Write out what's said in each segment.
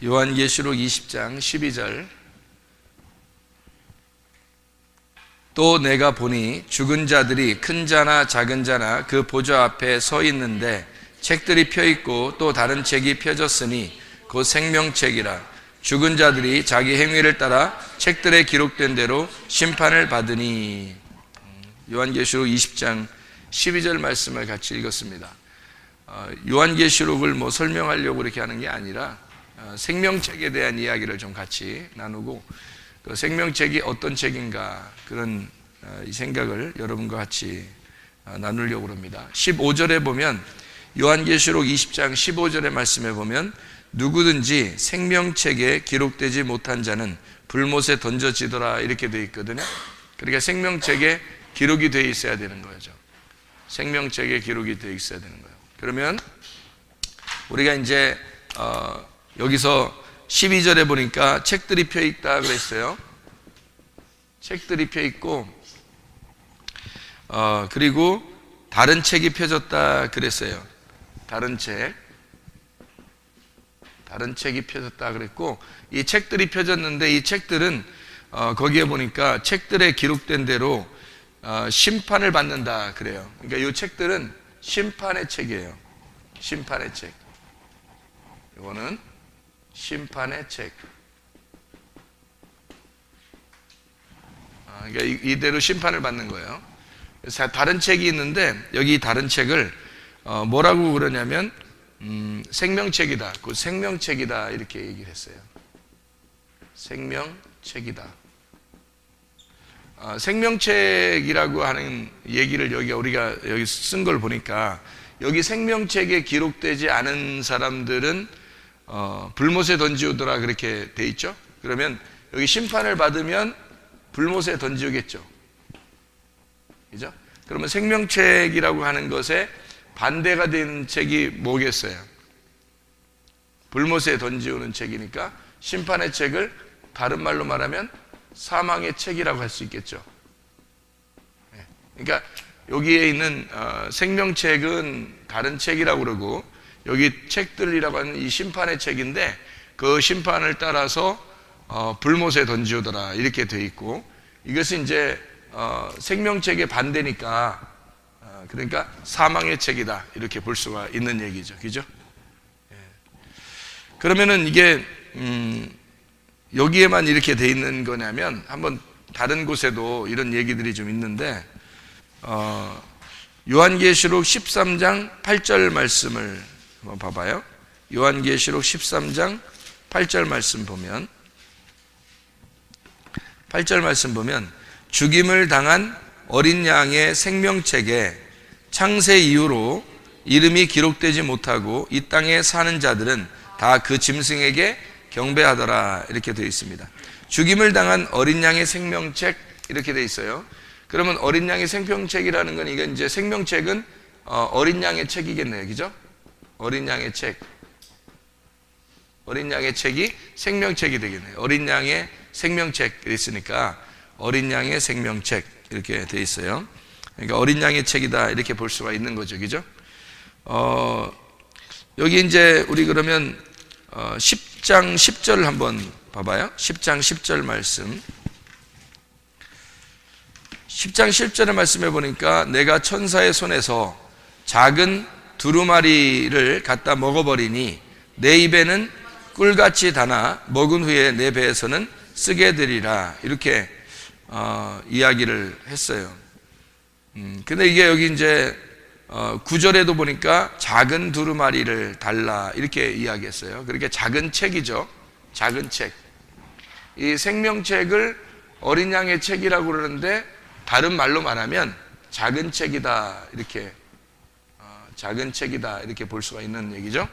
요한계시록 20장 12절. 또 내가 보니 죽은 자들이 큰 자나 작은 자나 그 보좌 앞에 서 있는데 책들이 펴 있고 또 다른 책이 펴졌으니 곧 생명책이라. 죽은 자들이 자기 행위를 따라 책들에 기록된 대로 심판을 받으니. 요한계시록 20장 12절 말씀을 같이 읽었습니다. 요한계시록을 설명하려고 그렇게 하는 게 아니라 생명책에 대한 이야기를 좀 같이 나누고, 그 생명책이 어떤 책인가, 그런 이 생각을 여러분과 같이 나누려고 합니다. 15절에 보면, 요한계시록 20장 15절의 말씀에 보면, 누구든지 생명책에 기록되지 못한 자는 불못에 던져지더라, 이렇게 되어 있거든요. 그러니까 생명책에 기록이 되어 있어야 되는 거죠. 생명책에 기록이 되어 있어야 되는 거예요. 그러면 우리가 이제 여기서 12절에 보니까 책들이 펴 있다 그랬어요. 책들이 펴 있고, 그리고 다른 책이 펴졌다 그랬어요. 다른 책이 펴졌다 그랬고, 이 책들이 펴졌는데 이 책들은 거기에 보니까 책들에 기록된 대로 심판을 받는다 그래요. 그러니까 이 책들은 심판의 책이에요. 심판의 책. 이거는 심판의 책. 그러니까 이대로 심판을 받는 거예요. 그래서 다른 책이 있는데 여기 다른 책을 뭐라고 그러냐면 생명책이다. 그 생명책이다, 이렇게 얘기를 했어요. 생명책이다. 생명책이라고 하는 얘기를 우리가 여기 쓴 걸 보니까, 여기 생명책에 기록되지 않은 사람들은 불못에 던지우더라, 그렇게 돼 있죠. 그러면 여기 심판을 받으면 불못에 던지우겠죠. 그죠? 그러면 생명책이라고 하는 것에 반대가 되는 책이 뭐겠어요? 불못에 던지우는 책이니까 심판의 책을 다른 말로 말하면 사망의 책이라고 할 수 있겠죠. 그러니까 여기에 있는 생명책은 다른 책이라고 그러고, 여기 책들이라고 하는 이 심판의 책인데 그 심판을 따라서 불못에 던지우더라, 이렇게 돼 있고, 이것은 이제 생명책의 반대니까 그러니까 사망의 책이다, 이렇게 볼 수가 있는 얘기죠. 그죠? 그러면은 이게 여기에만 이렇게 돼 있는 거냐면, 한번 다른 곳에도 이런 얘기들이 좀 있는데, 요한계시록 13장 8절 말씀을 한번 봐봐요. 요한계시록 13장 8절 말씀 보면, 8절 말씀 보면, 죽임을 당한 어린 양의 생명책에 창세 이후로 이름이 기록되지 못하고 이 땅에 사는 자들은 다 그 짐승에게 경배하더라, 이렇게 되어 있습니다. 죽임을 당한 어린 양의 생명책, 이렇게 되어 있어요. 그러면 어린 양의 생명책이라는 건, 이게 이제 생명책은 어린 양의 책이겠네요. 그죠? 어린 양의 책. 어린 양의 책이 생명책이 되겠네요. 어린 양의 생명책 있으니까 어린 양의 생명책, 이렇게 되어 있어요. 그러니까 어린 양의 책이다, 이렇게 볼 수가 있는 거죠. 그죠? 여기 이제 우리 그러면 10장 10절 한번 봐봐요. 10장 10절 말씀. 10장 10절의 말씀에 보니까, 내가 천사의 손에서 작은 두루마리를 갖다 먹어버리니 내 입에는 꿀같이 달아 먹은 후에 내 배에서는 쓰게 되리라, 이렇게 이야기를 했어요. 근데 이게 여기 이제 9절에도 보니까 작은 두루마리를 달라, 이렇게 이야기했어요. 그렇게 작은 책이죠. 작은 책. 이 생명책을 어린 양의 책이라고 그러는데, 다른 말로 말하면 작은 책이다, 이렇게 작은 책이다, 이렇게 볼 수가 있는 얘기죠.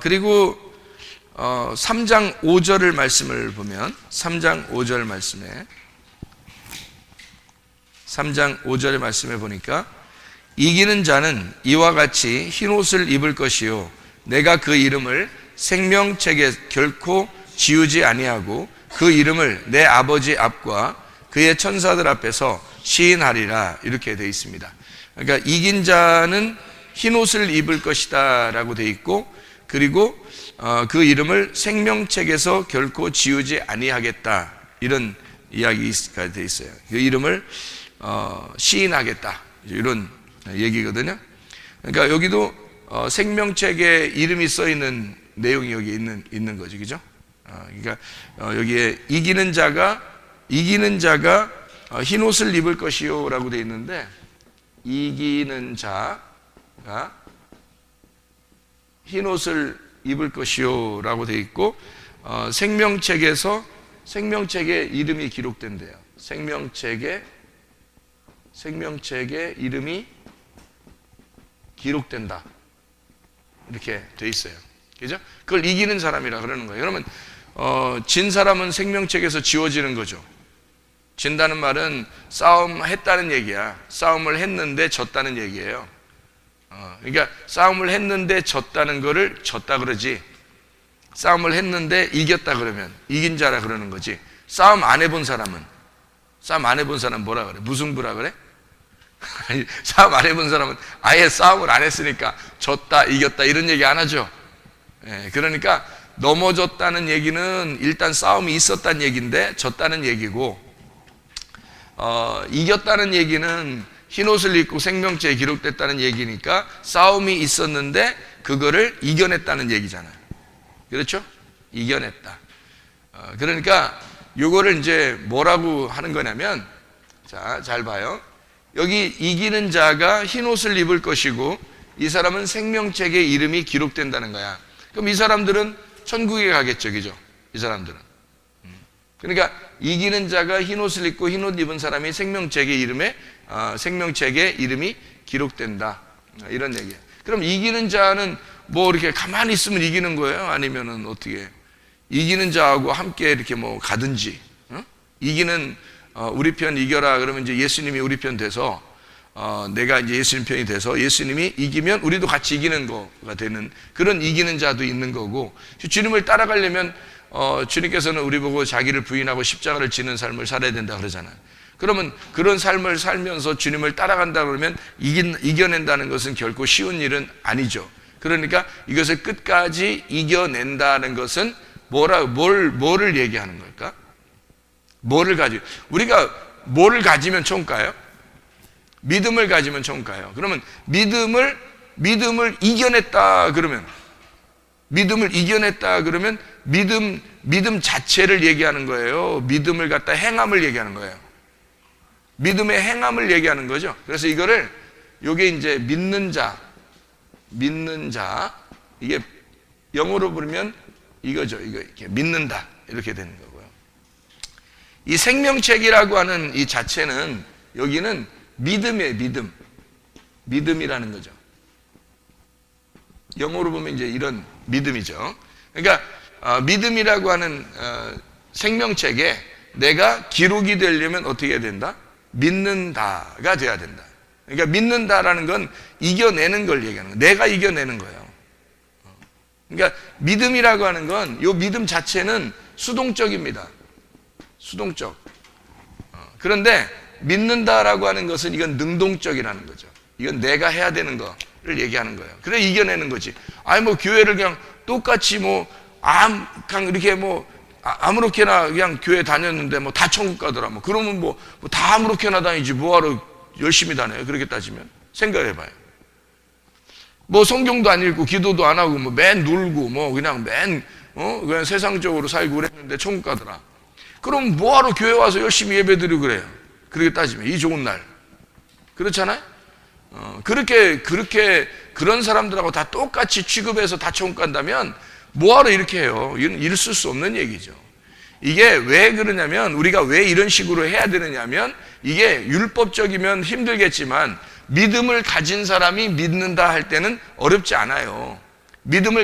그리고 3장 5절을 말씀을 보면, 3장 5절 말씀에 3장 5절의 말씀에 보니까, 이기는 자는 이와 같이 흰옷을 입을 것이요 내가 그 이름을 생명책에 결코 지우지 아니하고 그 이름을 내 아버지 앞과 그의 천사들 앞에서 시인하리라, 이렇게 되어 있습니다. 그러니까 이긴 자는 흰옷을 입을 것이다 라고 되어 있고, 그리고 그 이름을 생명책에서 결코 지우지 아니하겠다, 이런 이야기가 되어 있어요. 그 이름을 시인하겠다, 이런 얘기거든요. 그러니까 여기도 생명책에 이름이 써 있는 내용이 여기 있는 거죠, 그죠? 그러니까 여기에 이기는 자가 흰 옷을 입을 것이요라고 되어 있는데, 이기는 자가 흰 옷을 입을 것이요라고 되어 있고, 생명책에 이름이 기록된대요. 생명책에 이름이 기록된다, 이렇게 돼 있어요. 그죠? 그걸 이기는 사람이라 그러는 거예요. 그러면 진 사람은 생명책에서 지워지는 거죠. 진다는 말은 싸움했다는 얘기야. 싸움을 했는데 졌다는 얘기예요. 그러니까 싸움을 했는데 졌다는 거를 졌다 그러지, 싸움을 했는데 이겼다 그러면 이긴 자라 그러는 거지. 싸움 안 해본 사람은 뭐라 그래? 무승부라 그래? 싸움 안 해본 사람은 아예 싸움을 안 했으니까 졌다 이겼다 이런 얘기 안 하죠. 그러니까 넘어졌다는 얘기는 일단 싸움이 있었다는 얘기인데 졌다는 얘기고, 이겼다는 얘기는 흰옷을 입고 생명체에 기록됐다는 얘기니까 싸움이 있었는데 그거를 이겨냈다는 얘기잖아요. 그렇죠? 이겨냈다. 그러니까 요거를 이제 뭐라고 하는 거냐면, 자, 잘 봐요. 여기 이기는 자가 흰옷을 입을 것이고 이 사람은 생명책에 이름이 기록된다는 거야. 그럼 이 사람들은 천국에 가겠죠, 그죠? 이 사람들은. 그러니까 이기는 자가 흰옷을 입고 흰옷 입은 사람이 생명책에 이름이 기록된다, 이런 얘기예요. 그럼 이기는 자는 뭐 이렇게 가만히 있으면 이기는 거예요? 아니면은 어떻게 이기는 자하고 함께 이렇게 뭐 가든지, 이기는 우리 편 이겨라 그러면 이제 예수님이 우리 편 돼서 내가 이제 예수님 편이 돼서 예수님이 이기면 우리도 같이 이기는 거가 되는 그런 이기는 자도 있는 거고, 주님을 따라가려면 주님께서는 우리 보고 자기를 부인하고 십자가를 지는 삶을 살아야 된다 그러잖아요. 그러면 그런 삶을 살면서 주님을 따라간다 그러면 이겨낸다는 것은 결코 쉬운 일은 아니죠. 그러니까 이것을 끝까지 이겨낸다는 것은 뭐를 얘기하는 걸까? 우리가 뭐를 가지면 좋을까요? 믿음을 가지면 좋을까요? 그러면 믿음을 이겨냈다 그러면 믿음 자체를 얘기하는 거예요. 믿음을 갖다 행함을 얘기하는 거예요. 믿음의 행함을 얘기하는 거죠. 그래서 요게 이제 믿는 자, 이게 영어로 부르면 이거죠. 이렇게 믿는다, 이렇게 되는 거고요. 이 생명책이라고 하는 이 자체는 여기는 믿음이에요. 믿음이라는 거죠. 영어로 보면 이제 이런 믿음이죠. 그러니까 믿음이라고 하는 생명책에 내가 기록이 되려면 어떻게 해야 된다? 믿는다가 돼야 된다. 그러니까 믿는다라는 건 이겨내는 걸 얘기하는 거예요. 내가 이겨내는 거예요. 그러니까 믿음이라고 하는 건 이 믿음 자체는 수동적입니다. 수동적. 그런데 믿는다라고 하는 것은 이건 능동적이라는 거죠. 이건 내가 해야 되는 거를 얘기하는 거예요. 그래 이겨내는 거지. 아니 뭐 교회를 그냥 똑같이 그냥 이렇게 아무렇게나 그냥 교회 다녔는데 다 천국 가더라. 그러면 다 아무렇게나 다니지 뭐하러 열심히 다녀요? 그렇게 따지면 생각해봐요. 성경도 안 읽고 기도도 안 하고 맨 놀고 그냥 그냥 세상적으로 살고 그랬는데 천국 가더라. 그럼 뭐하러 교회 와서 열심히 예배드리고 그래요? 그렇게 따지면 이 좋은 날 그렇잖아요. 그런 사람들하고 다 똑같이 취급해서 다 천국 간다면 뭐하러 이렇게 해요? 이건 있을 수 없는 얘기죠. 이게 왜 그러냐면, 우리가 왜 이런 식으로 해야 되느냐면, 이게 율법적이면 힘들겠지만 믿음을 가진 사람이 믿는다 할 때는 어렵지 않아요. 믿음이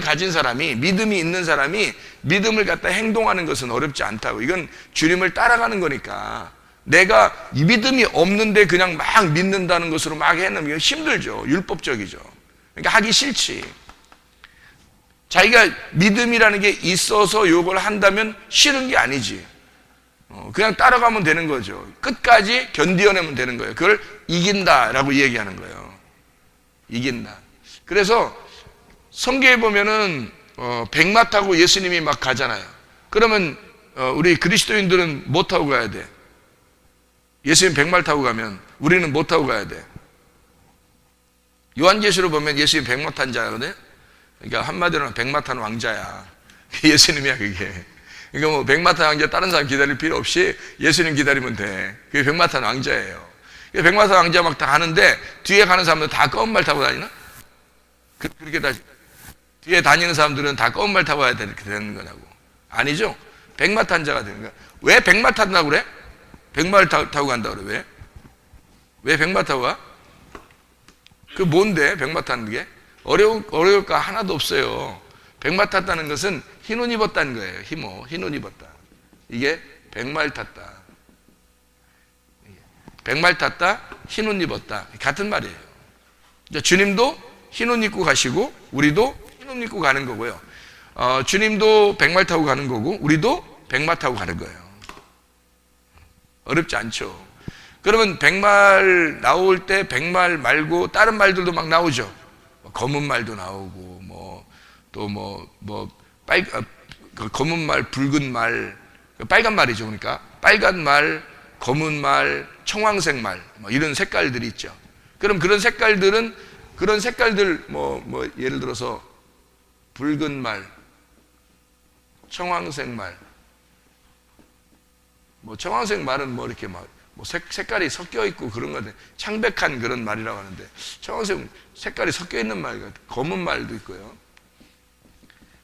있는 사람이 믿음을 갖다 행동하는 것은 어렵지 않다고. 이건 주님을 따라가는 거니까. 내가 이 믿음이 없는데 그냥 막 믿는다는 것으로 막 해놓으면 힘들죠. 율법적이죠. 그러니까 하기 싫지. 자기가 믿음이라는 게 있어서 요걸 한다면 싫은 게 아니지. 그냥 따라가면 되는 거죠. 끝까지 견디어내면 되는 거예요. 그걸 이긴다라고 얘기하는 거예요. 이긴다. 그래서 성경에 보면은 백마 타고 예수님이 막 가잖아요. 그러면 우리 그리스도인들은 뭐 타고 가야 돼? 예수님 백마를 타고 가면 우리는 뭐 타고 가야 돼? 요한계시로 보면 예수님 백마 탄 자거든요. 그러니까 한마디로 백마 탄 왕자야. 예수님이야 그게. 그러니까 뭐 백마 탄 왕자 다른 사람 기다릴 필요 없이 예수님 기다리면 돼. 그게 백마 탄 왕자예요. 백마 탄 왕자 막 다 가는데 뒤에 가는 사람들 다 검은 말 타고 다니나? 그렇게 다 뒤에 다니는 사람들은 다 검은 말 타고 가야 되는 거라고. 아니죠. 백마 탄 자가 되는 거야. 왜 백마 탄다고 그래? 백마를 타고 간다 그래. 왜? 왜 백마 타고 가? 그 뭔데 백마 타는 게? 어려울 거 하나도 없어요. 백마 탔다는 것은 흰 옷 입었다는 거예요. 흰 옷 입었다. 이게 백마를 탔다. 백마를 탔다, 흰 옷 입었다. 같은 말이에요. 주님도 흰 옷 입고 가시고 우리도 흰 옷 입고 가는 거고요. 주님도 백마 타고 가는 거고 우리도 백마 타고 가는 거예요. 어렵지 않죠. 그러면 백말 나올 때 백말 말고 다른 말들도 막 나오죠. 검은 말도 나오고 검은 말, 붉은 말, 빨간 말이죠. 그러니까 빨간 말, 검은 말, 청황색 말, 이런 색깔들이 있죠. 그럼 그런 색깔들 예를 들어서 붉은 말, 청황색 말, 청황색 말은 이렇게 색깔이 섞여 있고 그런 건데 창백한 그런 말이라고 하는데 청황색 색깔이 섞여 있는 말 같아요. 검은 말도 있고요.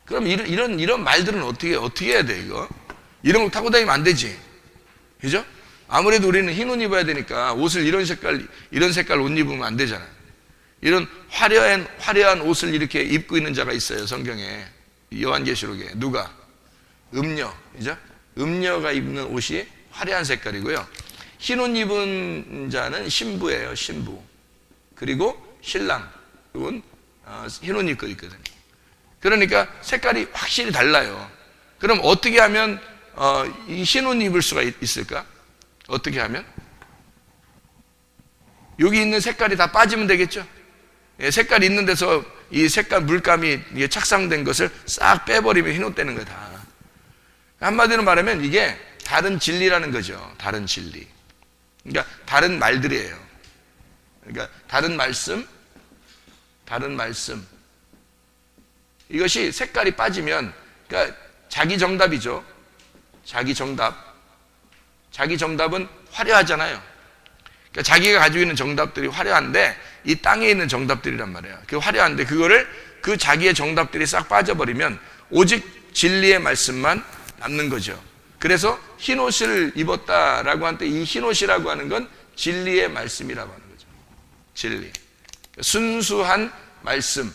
그럼 이런 말들은 어떻게 해야 돼, 이거? 이런 거 타고 다니면 안 되지. 그죠? 아무래도 우리는 흰 옷 입어야 되니까 옷을 이런 색깔 옷 입으면 안 되잖아요. 이런 화려한 옷을 이렇게 입고 있는 자가 있어요, 성경에. 요한계시록에. 누가? 음녀. 그죠? 음녀가 입는 옷이 화려한 색깔이고요. 흰 옷 입은 자는 신부예요, 신부. 그리고 신랑. 그건 흰 옷 입고 있거든요. 그러니까 색깔이 확실히 달라요. 그럼 어떻게 하면 이 흰 옷 입을 수가 있을까? 어떻게 하면? 여기 있는 색깔이 다 빠지면 되겠죠? 색깔 있는 데서 이 색깔 물감이 착상된 것을 싹 빼버리면 흰 옷 되는 거야, 다. 한마디로 말하면 이게 다른 진리라는 거죠. 다른 진리. 그러니까 다른 말들이에요. 그러니까 다른 말씀. 이것이 색깔이 빠지면, 그러니까 자기 정답이죠. 자기 정답은 화려하잖아요. 그러니까 자기가 가지고 있는 정답들이 화려한데 이 땅에 있는 정답들이란 말이에요. 그 화려한데 그거를 그 자기의 정답들이 싹 빠져버리면 오직 진리의 말씀만 남는 거죠. 그래서 흰 옷을 입었다라고 할 때 이 흰 옷이라고 하는 건 진리의 말씀이라고 하는 거죠. 진리. 순수한 말씀.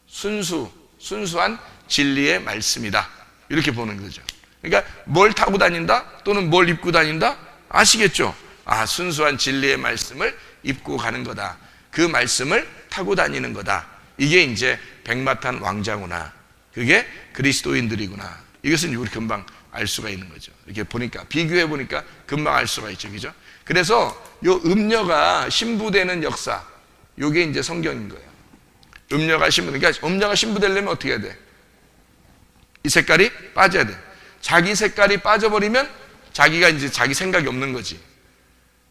순수한 진리의 말씀이다. 이렇게 보는 거죠. 그러니까 뭘 타고 다닌다? 또는 뭘 입고 다닌다? 아시겠죠? 순수한 진리의 말씀을 입고 가는 거다. 그 말씀을 타고 다니는 거다. 이게 이제 백마 탄 왕자구나. 그게 그리스도인들이구나. 이것은 우리 금방 알 수가 있는 거죠. 이렇게 보니까, 비교해 보니까 금방 알 수가 있죠. 그죠? 그래서 요 음녀가 신부되는 역사, 요게 이제 성경인 거예요. 음녀가 신부, 그러니까 음녀가 신부되려면 어떻게 해야 돼? 이 색깔이 빠져야 돼. 자기 색깔이 빠져버리면 자기가 이제 자기 생각이 없는 거지.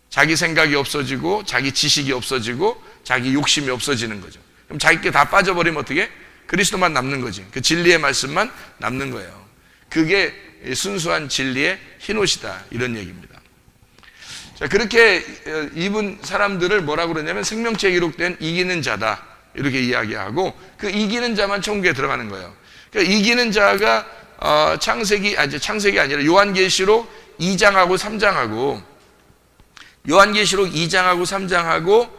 자기 생각이 없어지고, 자기 지식이 없어지고, 자기 욕심이 없어지는 거죠. 그럼 자기 게 다 빠져버리면 어떻게? 그리스도만 남는 거지. 그 진리의 말씀만 남는 거예요. 그게 순수한 진리의 흰옷이다. 이런 얘기입니다. 자, 그렇게 입은 사람들을 뭐라고 그러냐면 생명책에 기록된 이기는 자다. 이렇게 이야기하고 그 이기는 자만 천국에 들어가는 거예요. 그러니까 이기는 자가 창세기 아니라 요한계시록 2장하고 3장하고 요한계시록 2장하고 3장하고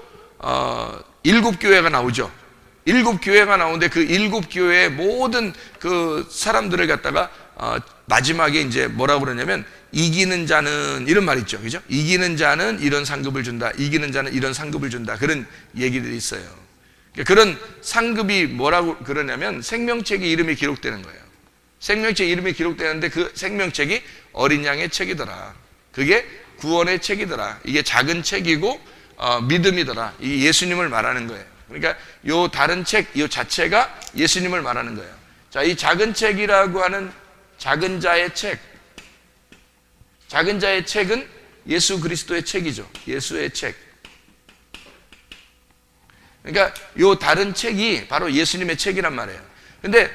7교회가 나오죠. 7교회가 나오는데 그 7교회의 모든 그 사람들을 갖다가 마지막에 이제 뭐라고 그러냐면 이기는 자는 이런 말 있죠. 그죠? 이기는 자는 이런 상급을 준다. 이기는 자는 이런 상급을 준다. 그런 얘기들이 있어요. 그런 상급이 뭐라고 그러냐면 생명책에 이름이 기록되는 거예요. 생명책 이름이 기록되는데 그 생명책이 어린 양의 책이더라. 그게 구원의 책이더라. 이게 작은 책이고 믿음이더라. 이 예수님을 말하는 거예요. 그러니까 요 다른 책, 요 자체가 예수님을 말하는 거예요. 자, 이 작은 책이라고 하는 작은 자의 책, 작은 자의 책은 예수 그리스도의 책이죠. 예수의 책. 그러니까 요 다른 책이 바로 예수님의 책이란 말이에요. 근데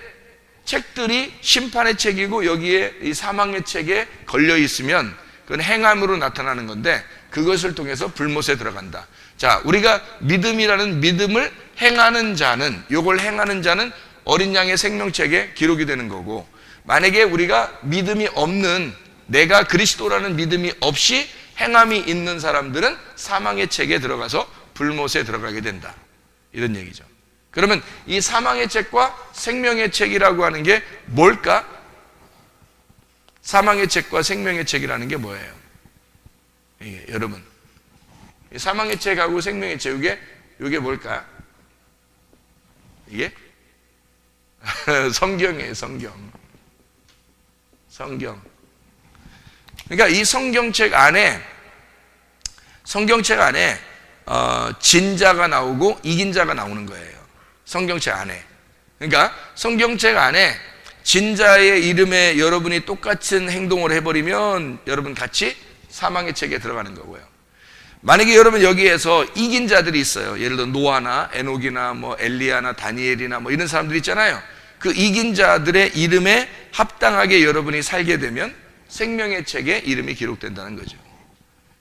책들이 심판의 책이고 여기에 이 사망의 책에 걸려 있으면 그건 행함으로 나타나는 건데 그것을 통해서 불못에 들어간다. 자, 우리가 믿음이라는 믿음을 행하는 자는, 요걸 행하는 자는 어린 양의 생명책에 기록이 되는 거고, 만약에 우리가 믿음이 없는, 내가 그리스도라는 믿음이 없이 행함이 있는 사람들은 사망의 책에 들어가서 불못에 들어가게 된다. 이런 얘기죠. 그러면 이 사망의 책과 생명의 책이라고 하는 게 뭘까? 사망의 책과 생명의 책이라는 게 뭐예요? 여러분, 사망의 책하고 생명의 책, 이게 뭘까? 이게? 성경이에요, 성경. 그러니까 이 성경책 안에 진자가 나오고 이긴 자가 나오는 거예요. 성경책 안에. 그러니까 성경책 안에 진자의 이름에 여러분이 똑같은 행동을 해버리면 여러분 같이 사망의 책에 들어가는 거고요. 만약에 여러분 여기에서 이긴 자들이 있어요. 예를 들어 노아나 에녹이나 뭐 엘리야나 다니엘이나 뭐 이런 사람들 있잖아요. 그 이긴 자들의 이름에 합당하게 여러분이 살게 되면 생명의 책에 이름이 기록된다는 거죠.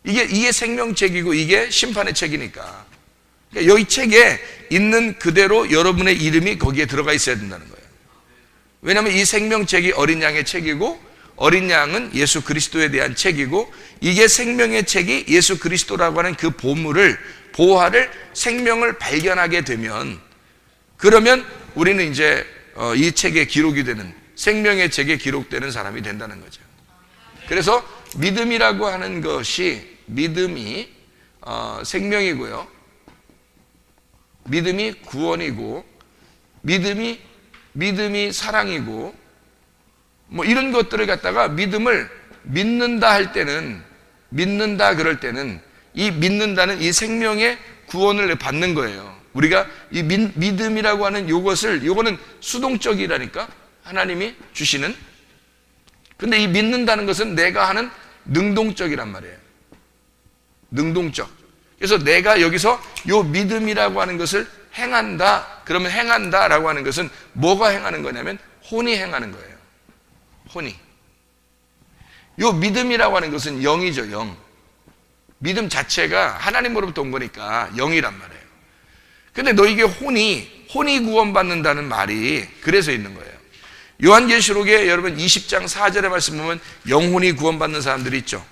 이게 생명책이고 이게 심판의 책이니까. 그러니까 여기 책에 있는 그대로 여러분의 이름이 거기에 들어가 있어야 된다는 거예요. 왜냐하면 이 생명책이 어린 양의 책이고 어린 양은 예수 그리스도에 대한 책이고 이게 생명의 책이 예수 그리스도라고 하는 그 보물을, 보화를, 생명을 발견하게 되면 그러면 우리는 이제 이 책에 기록이 되는, 생명의 책에 기록되는 사람이 된다는 거죠. 그래서 믿음이라고 하는 것이, 믿음이 생명이고요, 믿음이 구원이고, 믿음이 사랑이고, 뭐 이런 것들을 갖다가 믿음을 믿는다 할 때는, 믿는다 그럴 때는 이 믿는다는 이 생명의 구원을 받는 거예요. 우리가 이 믿음이라고 하는 요거는 수동적이라니까, 하나님이 주시는. 근데 이 믿는다는 것은 내가 하는 능동적이란 말이에요. 능동적. 그래서 내가 여기서 요 믿음이라고 하는 것을 행한다. 그러면 행한다라고 하는 것은 뭐가 행하는 거냐면 혼이 행하는 거예요. 혼이. 요 믿음이라고 하는 것은 영이죠, 영. 믿음 자체가 하나님으로부터 온 거니까 영이란 말이에요. 근데 너에게 혼이 구원받는다는 말이 그래서 있는 거예요. 요한계시록에 여러분 20장 4절의 말씀 보면 영혼이 구원받는 사람들이 있죠.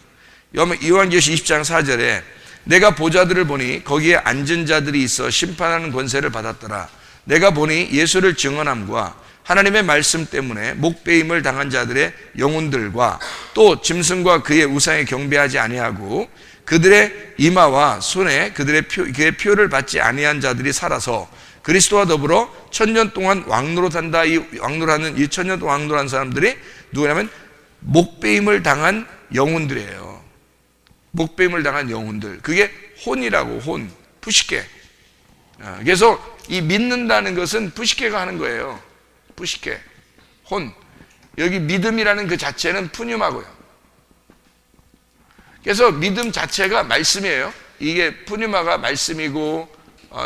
요한계시 20장 4절에 내가 보좌들을 보니 거기에 앉은 자들이 있어 심판하는 권세를 받았더라. 내가 보니 예수를 증언함과 하나님의 말씀 때문에 목배임을 당한 자들의 영혼들과 또 짐승과 그의 우상에 경배하지 아니하고 그들의 이마와 손에 그의 표를 받지 아니한 자들이 살아서 그리스도와 더불어 1000년 동안 왕노릇한다. 이 왕노릇하는 이 1000년 동안 왕노릇한 사람들이 누구냐면 목배임을 당한 영혼들이에요. 목배임을 당한 영혼들. 그게 혼이라고, 혼. 푸시케. 그래서 이 믿는다는 것은 푸시케가 하는 거예요. 푸시케. 혼. 여기 믿음이라는 그 자체는 푸뉴마고요. 그래서 믿음 자체가 말씀이에요. 이게 푸뉴마가 말씀이고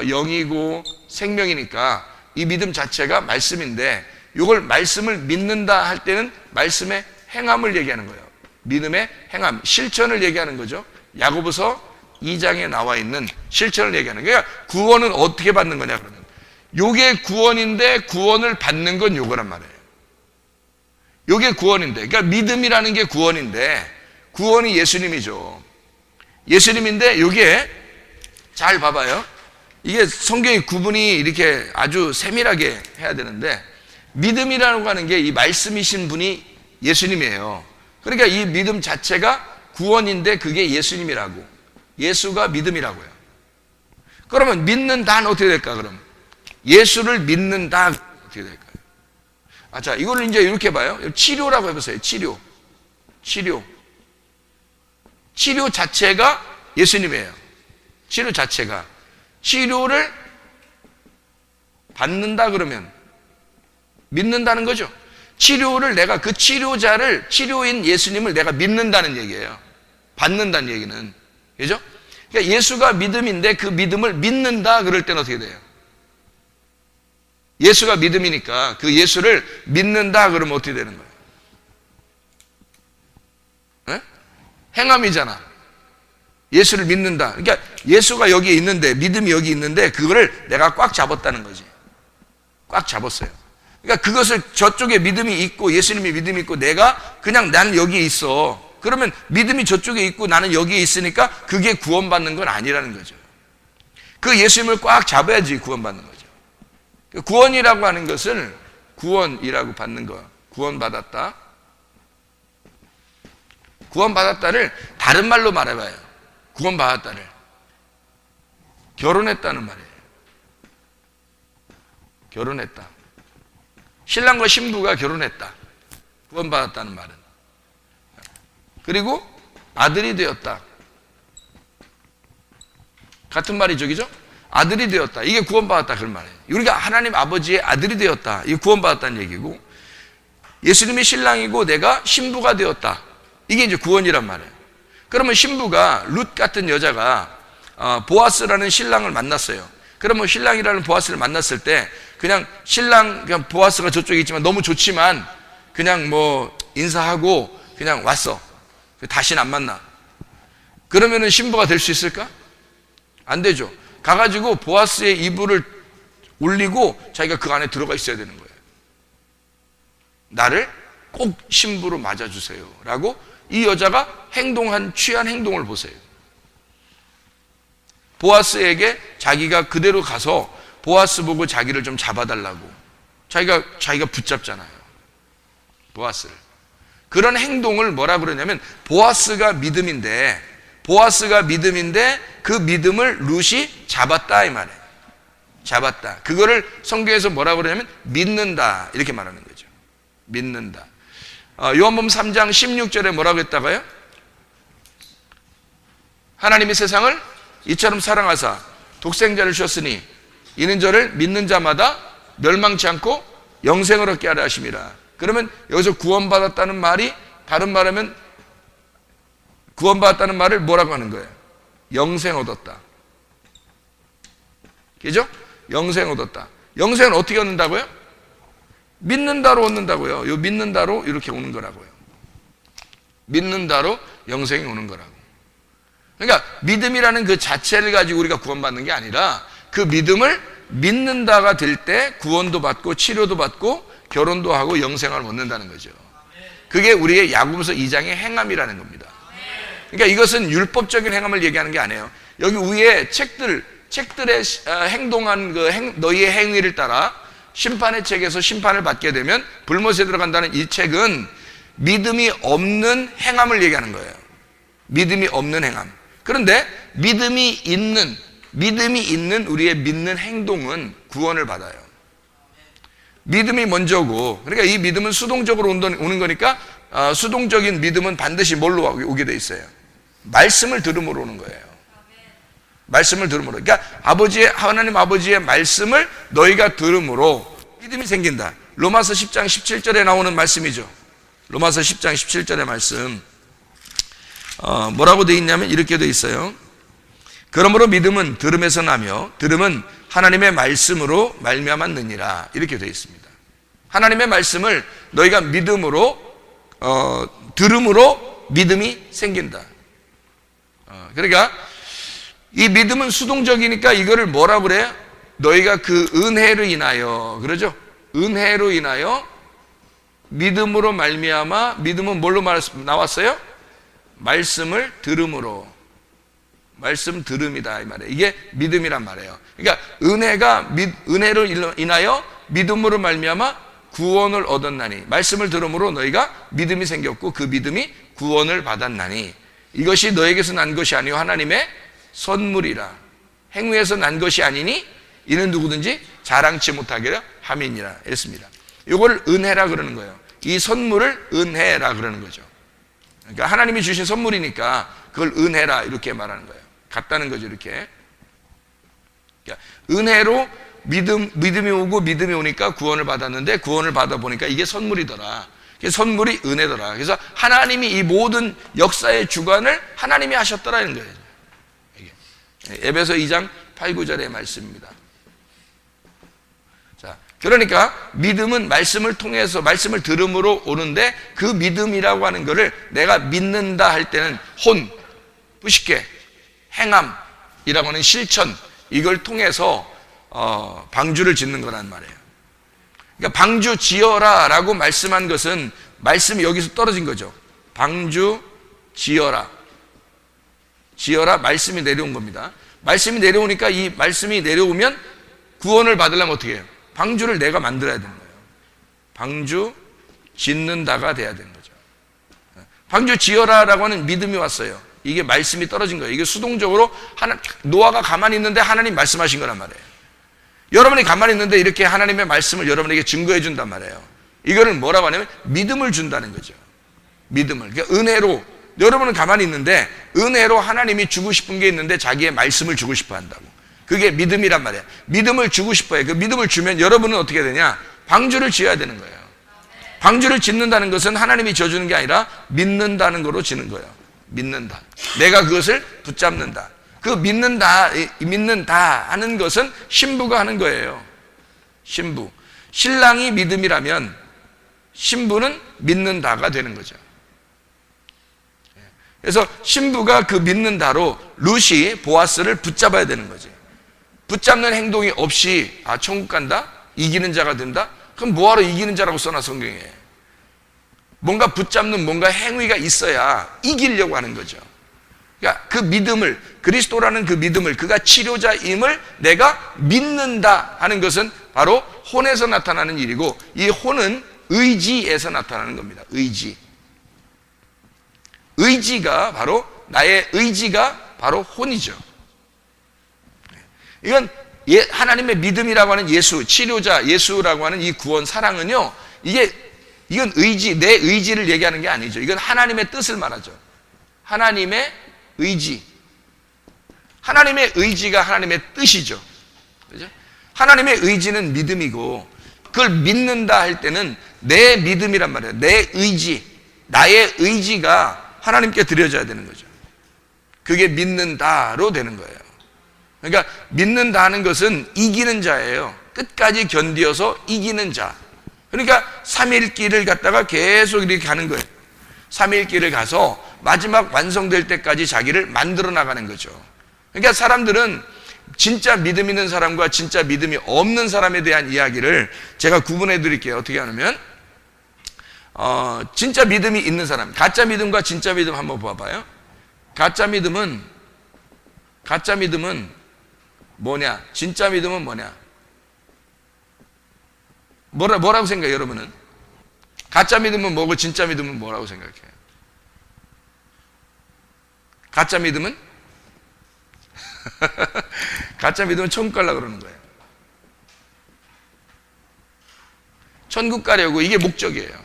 영이고 생명이니까 이 믿음 자체가 말씀인데 이걸 말씀을 믿는다 할 때는 말씀의 행함을 얘기하는 거예요. 믿음의 행함, 실천을 얘기하는 거죠. 야고보서 2장에 나와 있는 실천을 얘기하는 거예요. 그러니까 구원은 어떻게 받는 거냐 그러면 요게 구원인데 구원을 받는 건 요거란 말이에요. 요게 구원인데, 그러니까 믿음이라는 게 구원인데 구원이 예수님이죠. 예수님인데 요게 잘 봐봐요. 이게 성경의 구분이 이렇게 아주 세밀하게 해야 되는데 믿음이라고 하는 게 이 말씀이신 분이 예수님이에요. 그러니까 이 믿음 자체가 구원인데 그게 예수님이라고, 예수가 믿음이라고요. 그러면 믿는다는 어떻게 될까? 그럼 예수를 믿는다 어떻게 될까요? 자, 이걸 이제 이렇게 봐요. 치료라고 해보세요. 치료 자체가 예수님이에요. 치료 자체가. 치료를 받는다 그러면 믿는다는 거죠. 치료를 내가 그 치료자를, 치료인 예수님을 내가 믿는다는 얘기예요. 받는다는 얘기는. 그죠? 그러니까 예수가 믿음인데 그 믿음을 믿는다 그럴 때는 어떻게 돼요? 예수가 믿음이니까 그 예수를 믿는다 그러면 어떻게 되는 거예요? 네? 행함이잖아. 예수를 믿는다. 그러니까 예수가 여기 있는데, 믿음이 여기 있는데 그거를 내가 꽉 잡았다는 거지. 꽉 잡았어요. 그러니까 그것을 저쪽에 믿음이 있고 예수님이 믿음이 있고 내가 그냥 나는 여기에 있어. 그러면 믿음이 저쪽에 있고 나는 여기에 있으니까 그게 구원받는 건 아니라는 거죠. 그 예수님을 꽉 잡아야지 구원받는 거죠. 구원이라고 하는 것을 구원이라고 받는 거. 구원받았다. 구원받았다를 다른 말로 말해봐요. 구원받았다를. 결혼했다는 말이에요. 결혼했다. 신랑과 신부가 결혼했다. 구원받았다는 말은. 그리고 아들이 되었다. 같은 말이죠, 그죠? 아들이 되었다. 이게 구원받았다 그런 말이에요. 우리가 하나님 아버지의 아들이 되었다. 이게 구원받았다는 얘기고, 예수님이 신랑이고 내가 신부가 되었다. 이게 이제 구원이란 말이에요. 그러면 신부가 룻 같은 여자가 보아스라는 신랑을 만났어요. 그러면 신랑이라는 보아스를 만났을 때 그냥 신랑, 그냥 보아스가 저쪽에 있지만 너무 좋지만 그냥 뭐 인사하고 그냥 왔어. 다시는 안 만나. 그러면은 신부가 될 수 있을까? 안 되죠. 가가지고 보아스의 이불을 올리고 자기가 그 안에 들어가 있어야 되는 거예요. 나를 꼭 신부로 맞아주세요 라고 이 여자가 취한 행동을 보세요. 보아스에게 자기가 그대로 가서 보아스 보고 자기를 좀 잡아달라고 자기가 붙잡잖아요. 보아스를. 그런 행동을 뭐라 그러냐면 보아스가 믿음인데 그 믿음을 룻이 잡았다 이 말이에요. 잡았다. 그거를 성경에서 뭐라 그러냐면 믿는다 이렇게 말하는 거죠. 믿는다. 요한복음 3장 16절에 뭐라고 했다가요? 하나님이 세상을 이처럼 사랑하사 독생자를 주셨으니 이는 저를 믿는 자마다 멸망치 않고 영생을 얻게 하려 하심이라. 그러면 여기서 구원받았다는 말이, 다른 말하면 구원받았다는 말을 뭐라고 하는 거예요? 영생 얻었다. 그죠? 영생 얻었다. 영생은 어떻게 얻는다고요? 믿는다로 얻는다고요. 요 믿는다로 이렇게 오는 거라고요. 믿는다로 영생이 오는 거라고. 그러니까 믿음이라는 그 자체를 가지고 우리가 구원받는 게 아니라 그 믿음을 믿는다가 될 때 구원도 받고 치료도 받고 결혼도 하고 영생을 얻는다는 거죠. 그게 우리의 야고보서 2장의 행함이라는 겁니다. 그러니까 이것은 율법적인 행함을 얘기하는 게 아니에요. 여기 위에 책들에 행동한 너희의 행위를 따라 심판의 책에서 심판을 받게 되면 불못에 들어간다는 이 책은 믿음이 없는 행함을 얘기하는 거예요. 믿음이 없는 행함. 그런데 믿음이 있는 우리의 믿는 행동은 구원을 받아요. 믿음이 먼저고, 그러니까 이 믿음은 수동적으로 오는 거니까 수동적인 믿음은 반드시 뭘로 오게 돼 있어요? 말씀을 들음으로 오는 거예요. 말씀을 들음으로. 그러니까 하나님 아버지의 말씀을 너희가 들음으로 믿음이 생긴다. 로마서 10장 17절에 나오는 말씀이죠. 로마서 10장 17절의 말씀. 뭐라고 돼 있냐면 이렇게 돼 있어요. 그러므로 믿음은 들음에서 나며 들음은 하나님의 말씀으로 말미암았느니라. 이렇게 돼 있습니다. 하나님의 말씀을 너희가 믿음으로 들음으로 믿음이 생긴다. 그러니까 이 믿음은 수동적이니까 이거를 뭐라고 그래요? 너희가 그 은혜로 인하여, 그러죠? 은혜로 인하여 믿음으로 말미암아, 믿음은 뭘로 나왔어요? 말씀을 들음으로. 말씀 들음이다 이 말이에요. 이게 믿음이란 말이에요. 그러니까 은혜로 인하여 믿음으로 말미암아 구원을 얻었나니, 말씀을 들음으로 너희가 믿음이 생겼고 그 믿음이 구원을 받았나니 이것이 너에게서 난 것이 아니요 하나님의 선물이라. 행위에서 난 것이 아니니 이는 누구든지 자랑치 못하게 함이니라 했습니다. 이걸 은혜라 그러는 거예요. 이 선물을 은혜라 그러는 거죠. 그러니까 하나님이 주신 선물이니까 그걸 은혜라 이렇게 말하는 거예요. 같다는 거죠. 이렇게. 그러니까 은혜로 믿음이 오고 믿음이 오니까 구원을 받았는데 구원을 받아보니까 이게 선물이더라. 선물이 은혜더라. 그래서 하나님이 이 모든 역사의 주관을 하나님이 하셨더라는 거예요. 에베소 2장 8, 9절의 말씀입니다. 자, 그러니까 믿음은 말씀을 통해서 말씀을 들음으로 오는데 그 믿음이라고 하는 것을 내가 믿는다 할 때는 혼, 뿌시게, 행함이라고 하는 실천, 이걸 통해서 방주를 짓는 거란 말이에요. 그러니까 방주 지어라 라고 말씀한 것은 말씀이 여기서 떨어진 거죠. 방주 지어라. 지어라, 말씀이 내려온 겁니다. 말씀이 내려오니까 이 말씀이 내려오면 구원을 받으려면 어떻게 해요? 방주를 내가 만들어야 되는 거예요. 방주 짓는다가 돼야 되는 거죠. 방주 지어라 라고 하는 믿음이 왔어요. 이게 말씀이 떨어진 거예요. 이게 수동적으로 노아가 가만히 있는데 하나님 말씀하신 거란 말이에요. 여러분이 가만히 있는데 이렇게 하나님의 말씀을 여러분에게 증거해 준단 말이에요. 이거를 뭐라고 하냐면 믿음을 준다는 거죠. 믿음을. 그러니까 은혜로, 여러분은 가만히 있는데 은혜로 하나님이 주고 싶은 게 있는데 자기의 말씀을 주고 싶어 한다고. 그게 믿음이란 말이에요. 믿음을 주고 싶어요. 그 믿음을 주면 여러분은 어떻게 되냐? 방주를 지어야 되는 거예요. 방주를 짓는다는 것은 하나님이 지어주는 게 아니라 믿는다는 거로 지는 거예요. 믿는다. 내가 그것을 붙잡는다. 그 믿는다 하는 것은 신부가 하는 거예요. 신부. 신랑이 믿음이라면 신부는 믿는다가 되는 거죠. 그래서 신부가 그 믿는다로 룻이 보아스를 붙잡아야 되는 거지. 붙잡는 행동이 없이 천국 간다? 이기는 자가 된다? 그럼 뭐하러 이기는 자라고 써놔 성경에. 뭔가 붙잡는 뭔가 행위가 있어야 이기려고 하는 거죠. 그러니까 그 믿음을, 그리스도라는 그 믿음을, 그가 치료자임을 내가 믿는다 하는 것은 바로 혼에서 나타나는 일이고, 이 혼은 의지에서 나타나는 겁니다. 의지. 의지가 바로, 나의 의지가 바로 혼이죠. 이건 하나님의 믿음이라고 하는 예수, 치료자 예수라고 하는 이 구원 사랑은요, 이건 의지, 내 의지를 얘기하는 게 아니죠. 이건 하나님의 뜻을 말하죠. 하나님의 의지. 하나님의 의지가 하나님의 뜻이죠. 그죠? 하나님의 의지는 믿음이고, 그걸 믿는다 할 때는 내 믿음이란 말이에요. 내 의지, 나의 의지가 하나님께 드려져야 되는 거죠. 그게 믿는다로 되는 거예요. 그러니까 믿는다 하는 것은 이기는 자예요. 끝까지 견디어서 이기는 자. 그러니까 3일 길을 갔다가 계속 이렇게 가는 거예요. 3일 길을 가서 마지막 완성될 때까지 자기를 만들어 나가는 거죠. 그러니까 사람들은 진짜 믿음 있는 사람과 진짜 믿음이 없는 사람에 대한 이야기를 제가 구분해 드릴게요. 어떻게 하냐면 진짜 믿음이 있는 사람, 가짜 믿음과 진짜 믿음 한번 봐봐요. 가짜 믿음은 뭐냐? 진짜 믿음은 뭐냐? 뭐라고 생각해요, 여러분은? 가짜 믿음은 뭐고 진짜 믿음은 뭐라고 생각해요? 가짜 믿음은? 가짜 믿음은 천국 가려고 그러는 거예요. 천국 가려고, 이게 목적이에요.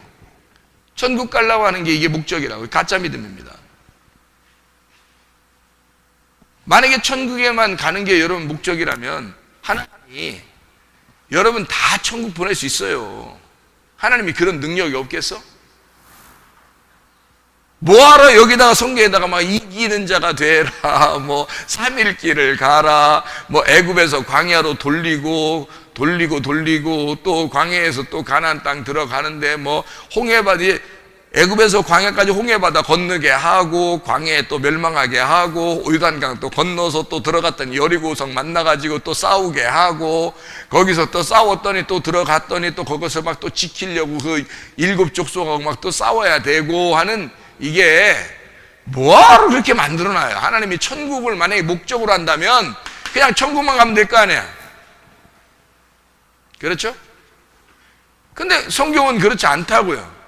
천국 가려고 하는 게 이게 목적이라고. 가짜 믿음입니다. 만약에 천국에만 가는 게 여러분 목적이라면 하나님이 여러분 다 천국 보낼 수 있어요. 하나님이 그런 능력이 없겠어? 뭐하러 여기다가 성경에다가 막 이기는 자가 되라, 뭐 3일 길을 가라, 뭐 애굽에서 광야로 돌리고 또 광야에서 또 가나안 땅 들어가는데 뭐 홍해바다에, 애굽에서 광야까지 홍해바다 건너게 하고 광야에 또 멸망하게 하고 요단강 또 건너서 또 들어갔더니 여리고성 만나가지고 또 싸우게 하고 거기서 또 싸웠더니 또 들어갔더니 또 거기서 막 또 지키려고 그 7 족속하고 막 또 싸워야 되고 하는, 이게 뭐하러 그렇게 만들어놔요? 하나님이 천국을 만약에 목적으로 한다면 그냥 천국만 가면 될 거 아니야. 그렇죠? 근데 성경은 그렇지 않다고요.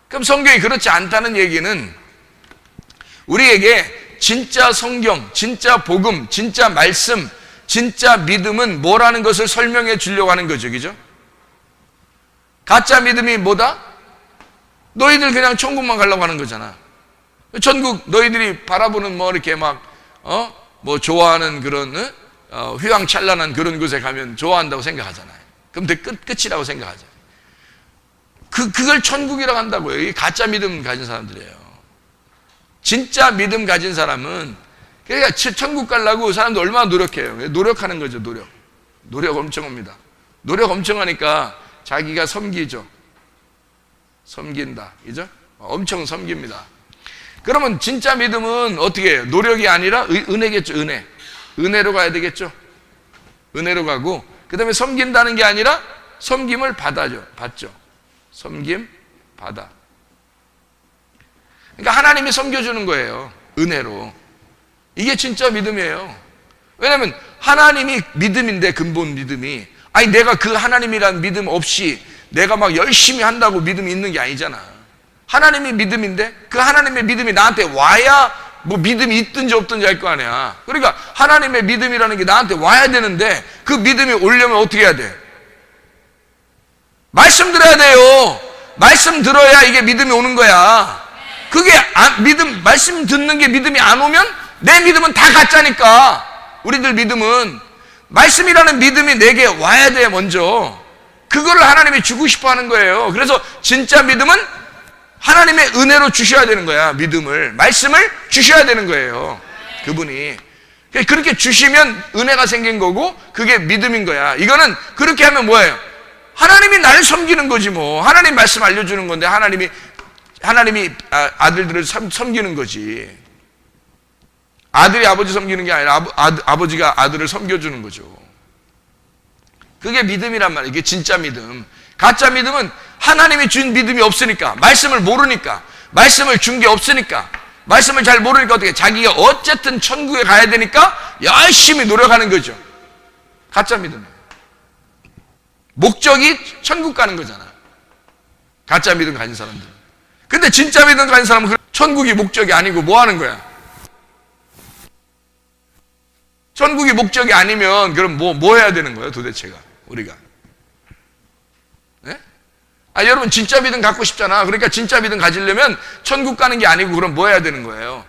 그럼 성경이 그렇지 않다는 얘기는 우리에게 진짜 성경, 진짜 복음, 진짜 말씀, 진짜 믿음은 뭐라는 것을 설명해 주려고 하는 거죠. 그죠? 가짜 믿음이 뭐다? 너희들 그냥 천국만 가려고 하는 거잖아. 천국 너희들이 바라보는 뭐 이렇게 막 뭐 좋아하는 그런 휘황찬란한 그런 곳에 가면 좋아한다고 생각하잖아요. 그럼 끝이라고 생각하죠. 그걸 천국이라고 한다고요. 이게 가짜 믿음 가진 사람들이에요. 진짜 믿음 가진 사람은, 그러니까 천국 가려고 사람들 얼마나 노력해요. 노력하는 거죠, 노력 엄청 합니다. 노력 엄청 하니까 자기가 섬기죠. 섬긴다. 그죠? 엄청 섬깁니다. 그러면 진짜 믿음은 어떻게 해요? 노력이 아니라 은혜겠죠, 은혜. 은혜로 가야 되겠죠? 은혜로 가고, 그 다음에 섬긴다는 게 아니라 섬김을 받죠. 섬김, 받아. 그러니까 하나님이 섬겨주는 거예요. 은혜로. 이게 진짜 믿음이에요. 왜냐하면 하나님이 믿음인데, 근본 믿음이. 아니, 내가 그 하나님이란 믿음 없이 내가 막 열심히 한다고 믿음이 있는 게 아니잖아. 하나님이 믿음인데 그 하나님의 믿음이 나한테 와야 뭐 믿음이 있든지 없든지 할 거 아니야. 그러니까 하나님의 믿음이라는 게 나한테 와야 되는데, 그 믿음이 오려면 어떻게 해야 돼? 말씀 들어야 돼요. 말씀 들어야 이게 믿음이 오는 거야. 그게 말씀 듣는 게 믿음이 안 오면 내 믿음은 다 가짜니까. 우리들 믿음은 말씀이라는 믿음이 내게 와야 돼. 먼저 그거를 하나님이 주고 싶어 하는 거예요. 그래서 진짜 믿음은 하나님의 은혜로 주셔야 되는 거야. 믿음을, 말씀을 주셔야 되는 거예요. 그분이 그렇게 주시면 은혜가 생긴 거고, 그게 믿음인 거야. 이거는 그렇게 하면 뭐예요? 하나님이 나를 섬기는 거지 뭐. 하나님 말씀 알려주는 건데 하나님이 아들들을 섬기는 거지. 아들이 아버지 섬기는 게 아니라 아버지가 아들을 섬겨주는 거죠. 그게 믿음이란 말이에요. 이게 진짜 믿음. 가짜 믿음은 하나님이 준 믿음이 없으니까, 말씀을 모르니까, 말씀을 준 게 없으니까, 말씀을 잘 모르니까 어떻게, 자기가 어쨌든 천국에 가야 되니까 열심히 노력하는 거죠. 가짜 믿음이에요. 목적이 천국 가는 거잖아. 가짜 믿음 가진 사람들. 근데 진짜 믿음 가진 사람은 천국이 목적이 아니고 뭐 하는 거야? 천국이 목적이 아니면 그럼 뭐 해야 되는 거예요, 도대체가? 우리가. 네? 여러분 진짜 믿음 갖고 싶잖아. 그러니까 진짜 믿음 가지려면 천국 가는 게 아니고 그럼 뭐 해야 되는 거예요?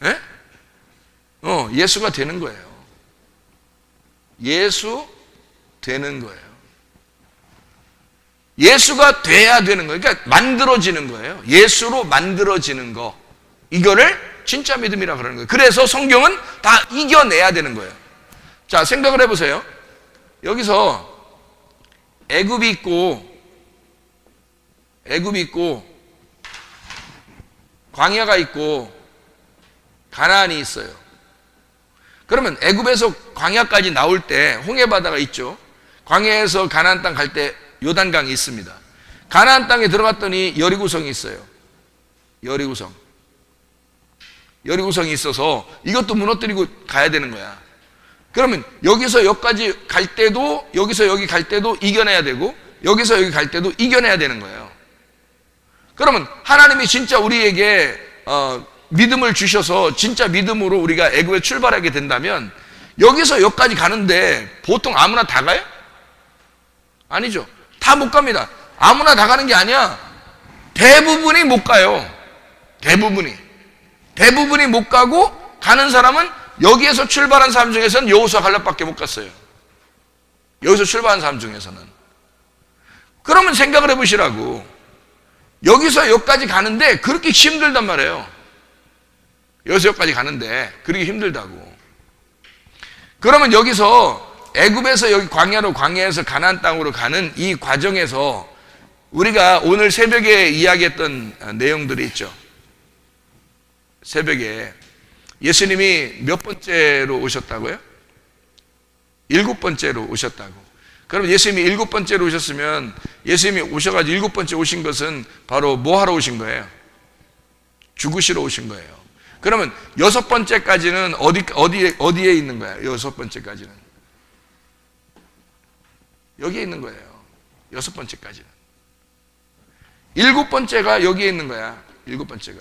네? 예수가 되는 거예요. 예수 되는 거예요. 예수가 돼야 되는 거예요. 그러니까 만들어지는 거예요. 예수로 만들어지는 거. 이거를 진짜 믿음이라 그러는 거예요. 그래서 성경은 다 이겨내야 되는 거예요. 자, 생각을 해보세요. 여기서 애굽이 있고 광야가 있고 가나안이 있어요. 그러면 애굽에서 광야까지 나올 때 홍해바다가 있죠. 광야에서 가나안 땅 갈 때 요단강이 있습니다. 가나안 땅에 들어갔더니 여리고성이 있어요. 여리고성이 있어서 이것도 무너뜨리고 가야 되는 거야. 그러면 여기서 여기까지 갈 때도, 여기서 여기 갈 때도 이겨내야 되고, 여기서 여기 갈 때도 이겨내야 되는 거예요. 그러면 하나님이 진짜 우리에게 믿음을 주셔서 진짜 믿음으로 우리가 애굽에 출발하게 된다면, 여기서 여기까지 가는데 보통 아무나 다 가요? 아니죠. 다 못 갑니다. 아무나 다 가는 게 아니야. 대부분이 못 가요. 대부분이 못 가고, 가는 사람은 여기에서 출발한 사람 중에서는 여호수아 갈렙밖에 못 갔어요. 여기서 출발한 사람 중에서는. 그러면 생각을 해보시라고. 여기서 여기까지 가는데 그렇게 힘들단 말이에요. 여기서 여기까지 가는데 그렇게 힘들다고. 그러면 여기서 애굽에서 여기 광야에서 가나안 땅으로 가는 이 과정에서 우리가 오늘 새벽에 이야기했던 내용들이 있죠. 새벽에 예수님이 몇 번째로 오셨다고요? 7번째로 오셨다고. 그럼 예수님이 7번째로 오셨으면, 예수님이 오셔가지고 7번째 오신 것은 바로 뭐 하러 오신 거예요? 죽으시러 오신 거예요. 그러면 6번째까지는 어디에 있는 거야? 6번째까지는 여기에 있는 거예요. 6번째까지는. 7번째가 여기에 있는 거야. 7번째가.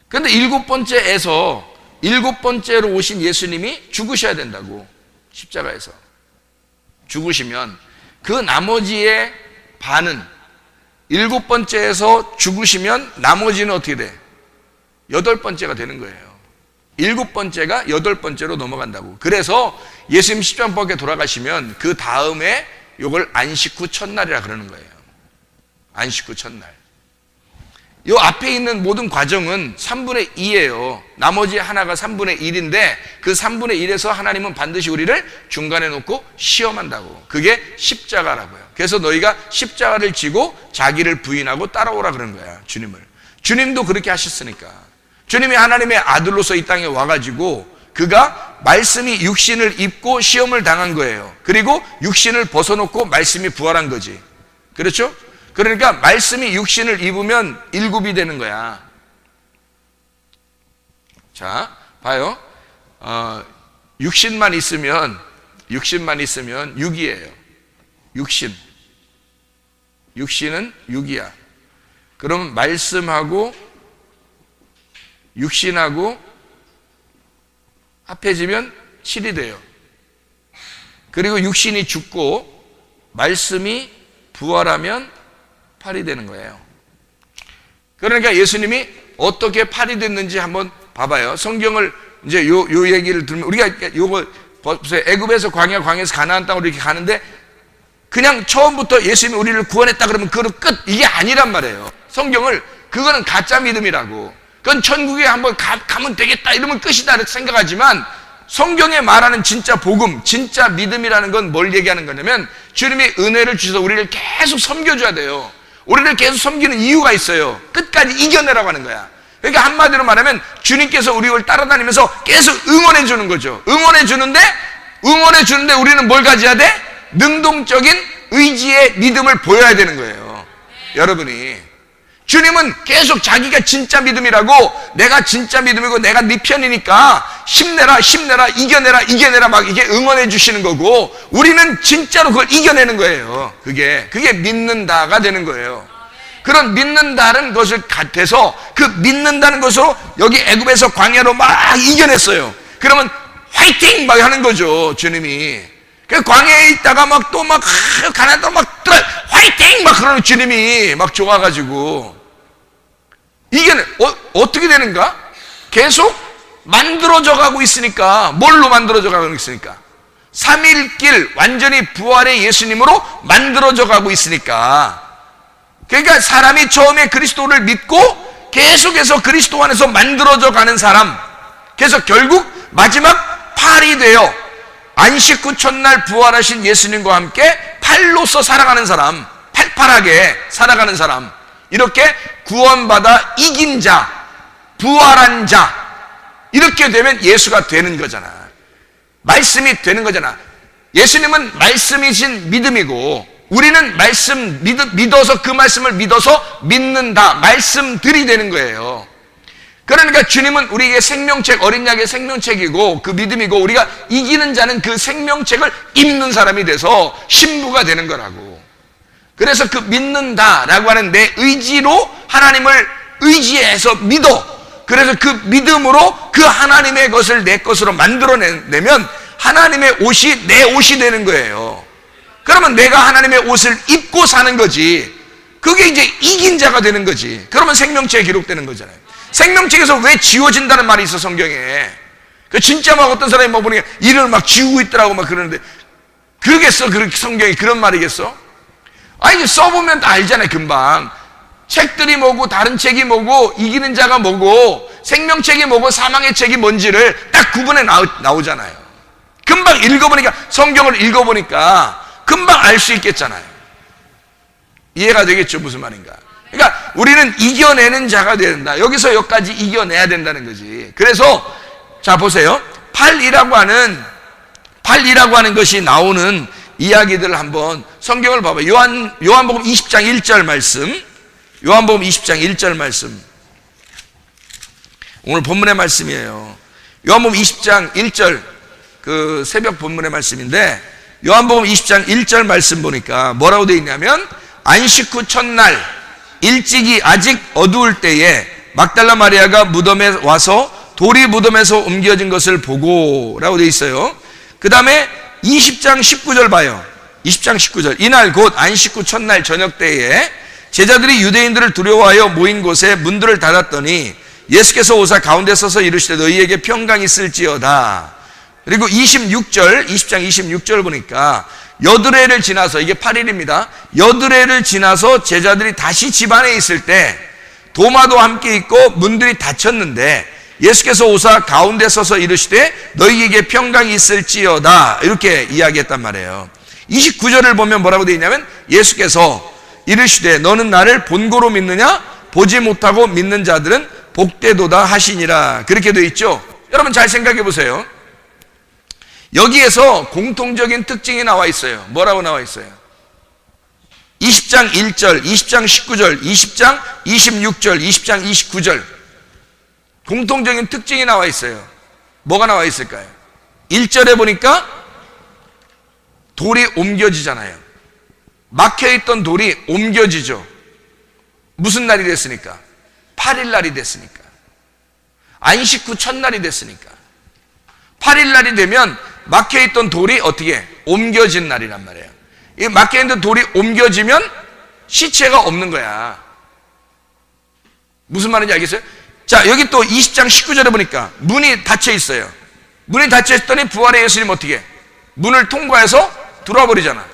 근데 7번째로 오신 예수님이 죽으셔야 된다고. 십자가에서 죽으시면 그 나머지의 반은, 7번째에서 죽으시면 나머지는 어떻게 돼? 8번째가 되는 거예요. 7번째가 8번째로 넘어간다고. 그래서 예수님 십자가에 돌아가시면 그 다음에 이걸 안식 후 첫날이라 그러는 거예요. 안식 후 첫날. 이 앞에 있는 모든 과정은 3분의 2예요. 나머지 하나가 3분의 1인데 그 3분의 1에서 하나님은 반드시 우리를 중간에 놓고 시험한다고. 그게 십자가라고요. 그래서 너희가 십자가를 지고 자기를 부인하고 따라오라 그런 거야, 주님을. 주님도 그렇게 하셨으니까. 주님이 하나님의 아들로서 이 땅에 와가지고 그가 말씀이 육신을 입고 시험을 당한 거예요. 그리고 육신을 벗어놓고 말씀이 부활한 거지. 그렇죠? 그러니까 말씀이 육신을 입으면 일곱이 되는 거야. 자, 봐요. 육신만 있으면 6이에요. 육신은 6이야. 그럼 말씀하고 육신하고 합해지면 7이 돼요. 그리고 육신이 죽고 말씀이 부활하면 8이 되는 거예요. 그러니까 예수님이 어떻게 8이 됐는지 한번 봐봐요. 성경을 이제 요 얘기를 들으면 우리가 요거 보세요. 애굽에서 광야에서 가나안 땅으로 이렇게 가는데 그냥 처음부터 예수님이 우리를 구원했다 그러면 그거는 끝, 이게 아니란 말이에요. 성경을, 그거는 가짜 믿음이라고. 그건 천국에 한번 가면 되겠다 이러면 끝이다 이렇게 생각하지만 성경에 말하는 진짜 복음, 진짜 믿음이라는 건 뭘 얘기하는 거냐면 주님이 은혜를 주셔서 우리를 계속 섬겨줘야 돼요. 우리를 계속 섬기는 이유가 있어요. 끝까지 이겨내라고 하는 거야. 그러니까 한마디로 말하면 주님께서 우리를 따라다니면서 계속 응원해 주는 거죠. 응원해 주는데 우리는 뭘 가져야 돼? 능동적인 의지의 믿음을 보여야 되는 거예요. 여러분이. 주님은 계속 자기가 진짜 믿음이라고, 내가 진짜 믿음이고 내가 네 편이니까 힘내라 이겨내라 막 이게 응원해 주시는 거고, 우리는 진짜로 그걸 이겨내는 거예요. 그게 믿는다가 되는 거예요. 그런 믿는다는 것을 같아서 그 믿는다는 것으로 여기 애굽에서 광야로 막 이겨냈어요. 그러면 화이팅 막 하는 거죠, 주님이. 그 광야에 있다가 막 또 막 가나안 막 화이팅 막 그러는 주님이 막 좋아가지고 이게 어떻게 되는가? 계속 만들어져 가고 있으니까. 뭘로 만들어져 가고 있으니까? 3일길 완전히 부활의 예수님으로 만들어져 가고 있으니까. 그러니까 사람이 처음에 그리스도를 믿고 계속해서 그리스도 안에서 만들어져 가는 사람, 그래서 결국 마지막 8이 되어 안식 후 첫날 부활하신 예수님과 함께 8로서 살아가는 사람, 팔팔하게 살아가는 사람, 이렇게 구원받아 이긴 자, 부활한 자, 이렇게 되면 예수가 되는 거잖아. 말씀이 되는 거잖아. 예수님은 말씀이신 믿음이고 우리는 말씀 믿어서, 그 말씀을 믿어서 믿는다, 말씀들이 되는 거예요. 그러니까 주님은 우리에게 생명책, 어린 약의 생명책이고 그 믿음이고, 우리가 이기는 자는 그 생명책을 입는 사람이 돼서 신부가 되는 거라고. 그래서 그 믿는다라고 하는 내 의지로 하나님을 의지해서 믿어. 그래서 그 믿음으로 그 하나님의 것을 내 것으로 만들어내면 하나님의 옷이 내 옷이 되는 거예요. 그러면 내가 하나님의 옷을 입고 사는 거지. 그게 이제 이긴 자가 되는 거지. 그러면 생명책에 기록되는 거잖아요. 생명책에서 왜 지워진다는 말이 있어, 성경에. 그 진짜 막 어떤 사람이 막 보니까 이를 막 지우고 있더라고 막 그러는데, 그러겠어? 그렇게 성경이 그런 말이겠어? 아니, 써보면 다 알잖아요, 금방. 책들이 뭐고, 다른 책이 뭐고, 이기는 자가 뭐고, 생명책이 뭐고, 사망의 책이 뭔지를 딱 구분해 나오잖아요. 금방 읽어보니까, 성경을 읽어보니까 금방 알 수 있겠잖아요. 이해가 되겠죠, 무슨 말인가? 그러니까 우리는 이겨내는 자가 된다. 여기서 여기까지 이겨내야 된다는 거지. 그래서 자 보세요. 8이라고 하는 것이 나오는 이야기들을 한번 성경을 봐봐요. 요한복음 20장 1절 말씀. 요한복음 20장 1절 말씀. 오늘 본문의 말씀이에요. 요한복음 20장 1절, 그 새벽 본문의 말씀인데, 요한복음 20장 1절 말씀 보니까 뭐라고 되어 있냐면, 안식 후 첫날 일찍이 아직 어두울 때에 막달라 마리아가 무덤에 와서 돌이 무덤에서 옮겨진 것을 보고 라고 되어 있어요. 그 다음에 20장 19절 봐요. 20장 19절. 이날 곧 안식 후 첫날 저녁 때에 제자들이 유대인들을 두려워하여 모인 곳에 문들을 닫았더니 예수께서 오사 가운데 서서 이르시되 너희에게 평강이 있을지어다. 그리고 20장 26절 보니까 여드레를 지나서, 이게 8일입니다. 여드레를 지나서 제자들이 다시 집 안에 있을 때 도마도 함께 있고 문들이 닫혔는데 예수께서 오사 가운데 서서 이르시되 너희에게 평강이 있을지어다, 이렇게 이야기했단 말이에요. 29절을 보면 뭐라고 되어 있냐면 예수께서 이르시되 너는 나를 본고로 믿느냐? 보지 못하고 믿는 자들은 복되도다 하시니라, 그렇게 되어 있죠. 여러분 잘 생각해 보세요. 여기에서 공통적인 특징이 나와 있어요. 뭐라고 나와 있어요? 20장 1절, 20장 19절, 20장 26절, 20장 29절 공통적인 특징이 나와 있어요. 뭐가 나와 있을까요? 1절에 보니까 돌이 옮겨지잖아요. 막혀있던 돌이 옮겨지죠. 무슨 날이 됐으니까? 8일 날이 됐으니까. 안식 후 첫날이 됐으니까. 8일 날이 되면 막혀있던 돌이 어떻게? 옮겨진 날이란 말이에요. 이 막혀있는 돌이 옮겨지면 시체가 없는 거야. 무슨 말인지 알겠어요? 자, 여기 또 20장 19절에 보니까 문이 닫혀 있어요. 문이 닫혀 있더니 부활의 예수님 어떻게? 문을 통과해서 들어와 버리잖아.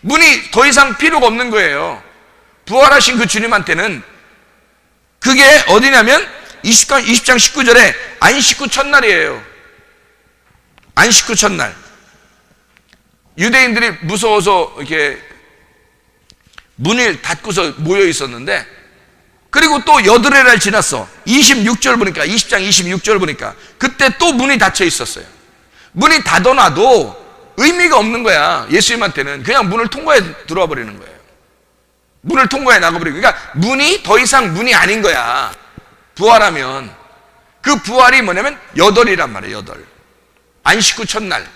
문이 더 이상 필요가 없는 거예요. 부활하신 그 주님한테는. 그게 어디냐면 20장 19절에 안식 후 첫날이에요. 안식 후 첫날. 유대인들이 무서워서 이렇게 문을 닫고서 모여 있었는데, 그리고 또 여드레를 지났어. 26절 보니까, 20장 26절 보니까 그때 또 문이 닫혀 있었어요. 문이 닫아놔도 의미가 없는 거야. 예수님한테는 그냥 문을 통과해 들어와 버리는 거예요. 문을 통과해 나가버리고. 그러니까 문이 더 이상 문이 아닌 거야. 부활하면. 그 부활이 뭐냐면 여덟이란 말이에요. 여덟. 안식 후 첫날.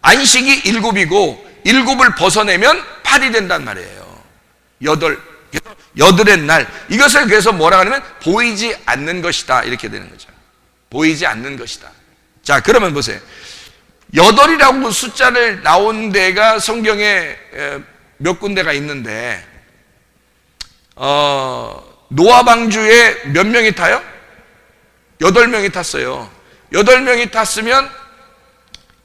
안식이 7이고 7을 벗어내면 8이 된단 말이에요. 여덟의 날. 이것을 그래서 뭐라 하냐면 보이지 않는 것이다, 이렇게 되는 거죠. 보이지 않는 것이다. 자, 그러면 보세요. 8이라고 숫자를 나온 데가 성경에 몇 군데가 있는데, 노아 방주에 몇 명이 타요? 8명이 탔어요. 8명이 탔으면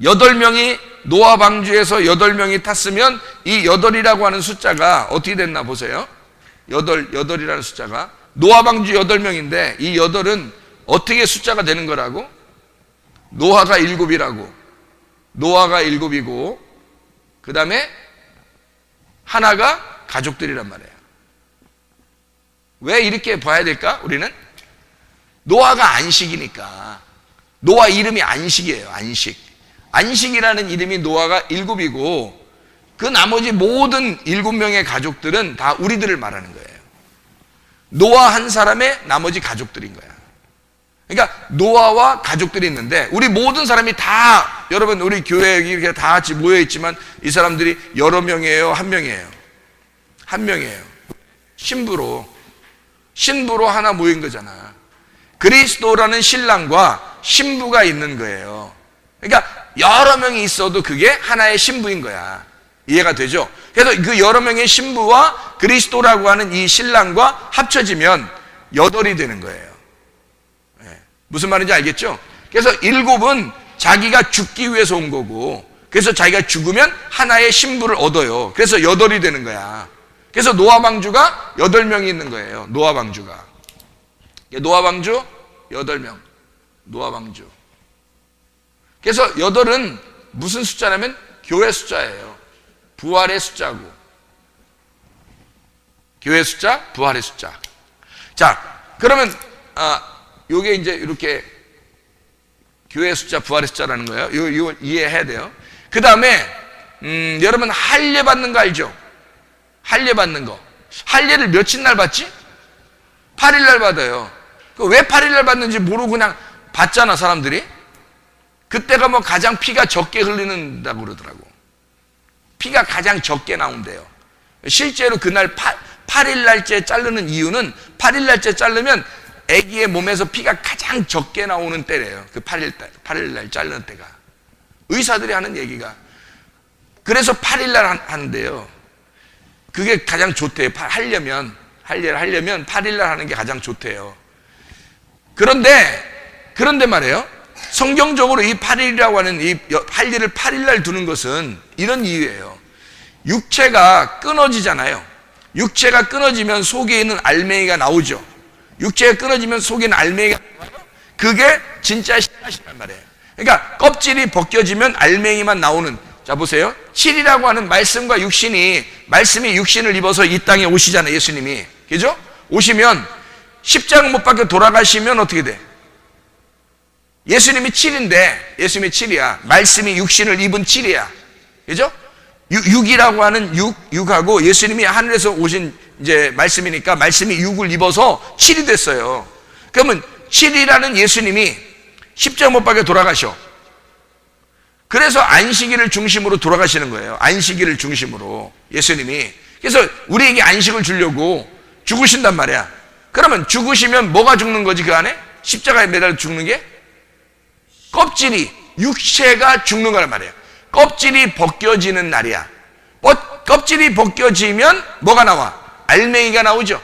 8명이 노아 방주에서 8명이 탔으면 이 8이라고 하는 숫자가 어떻게 됐나 보세요. 8이라는 숫자가 노아 방주 8명인데 이 8은 어떻게 숫자가 되는 거라고? 노아가 7이라고. 노아가 7이고 그 다음에 하나가 가족들이란 말이에요. 왜 이렇게 봐야 될까? 우리는 노아가 안식이니까. 노아 이름이 안식이에요. 안식. 안식이라는 이름이 노아가 7이고 그 나머지 모든 7명의 가족들은 다 우리들을 말하는 거예요. 노아 한 사람의 나머지 가족들인 거야. 그러니까 노아와 가족들이 있는데 우리 모든 사람이 다, 여러분 우리 교회에 이렇게 다 같이 모여 있지만 이 사람들이 여러 명이에요? 한 명이에요? 한 명이에요. 신부로 하나 모인 거잖아. 그리스도라는 신랑과 신부가 있는 거예요. 그러니까 여러 명이 있어도 그게 하나의 신부인 거야. 이해가 되죠? 그래서 그 여러 명의 신부와 그리스도라고 하는 이 신랑과 합쳐지면 8이 되는 거예요. 무슨 말인지 알겠죠? 그래서 7은 자기가 죽기 위해서 온 거고, 그래서 자기가 죽으면 하나의 신부를 얻어요. 그래서 8이 되는 거야. 그래서 노아 방주가 8명이 있는 거예요. 노아 방주가. 노아 방주 8명. 노아 방주. 그래서 8은 무슨 숫자냐면 교회 숫자예요. 부활의 숫자고. 교회 숫자, 부활의 숫자. 자, 그러면 요게 이제 이렇게 교회 숫자, 부활의 숫자라는 거예요. 이거 이해해야 돼요. 그 다음에 여러분 할례 받는 거 알죠? 할례 받는 거. 할례를 며칠 날 받지? 8일 날 받아요. 왜 8일 날 받는지 모르고 그냥 받잖아, 사람들이. 그때가 뭐 가장 피가 적게 흘리는다고 그러더라고. 피가 가장 적게 나온대요. 실제로 그날 8일 날째 자르는 이유는 8일 날째 자르면 아기의 몸에서 피가 가장 적게 나오는 때래요. 그 8일 날 자르는 때가. 의사들이 하는 얘기가. 그래서 8일 날 하는데요. 그게 가장 좋대요. 할례를 하려면 8일 날 하는 게 가장 좋대요. 그런데 말이에요. 성경적으로 이 8일이라고 하는 이 8일을 8일날 두는 것은 이런 이유예요. 육체가 끊어지잖아요. 육체가 끊어지면 속에 있는 알맹이가 나오죠. 육체가 끊어지면 속에 있는 알맹이가 나와요. 그게 진짜 씨앗이란 말이에요. 그러니까 껍질이 벗겨지면 알맹이만 나오는. 자, 보세요. 7이라고 하는 말씀이 육신을 입어서 이 땅에 오시잖아요. 예수님이. 그죠? 오시면 십자가 못 박혀 돌아가시면 어떻게 돼? 예수님이 7인데, 예수님이 7이야. 말씀이 육신을 입은 7이야. 그죠? 6이라고 하는 6하고 예수님이 하늘에서 오신 이제 말씀이니까 말씀이 6을 입어서 7이 됐어요. 그러면 7이라는 예수님이 십자가 못 박혀 돌아가셔. 그래서 안식일을 중심으로 돌아가시는 거예요. 안식일을 중심으로 예수님이. 그래서 우리에게 안식을 주려고 죽으신단 말이야. 그러면 죽으시면 뭐가 죽는 거지 그 안에? 십자가에 매달려 죽는 게? 껍질이, 육체가 죽는 거란 말이에요. 껍질이 벗겨지는 날이야. 껍질이 벗겨지면 뭐가 나와? 알맹이가 나오죠.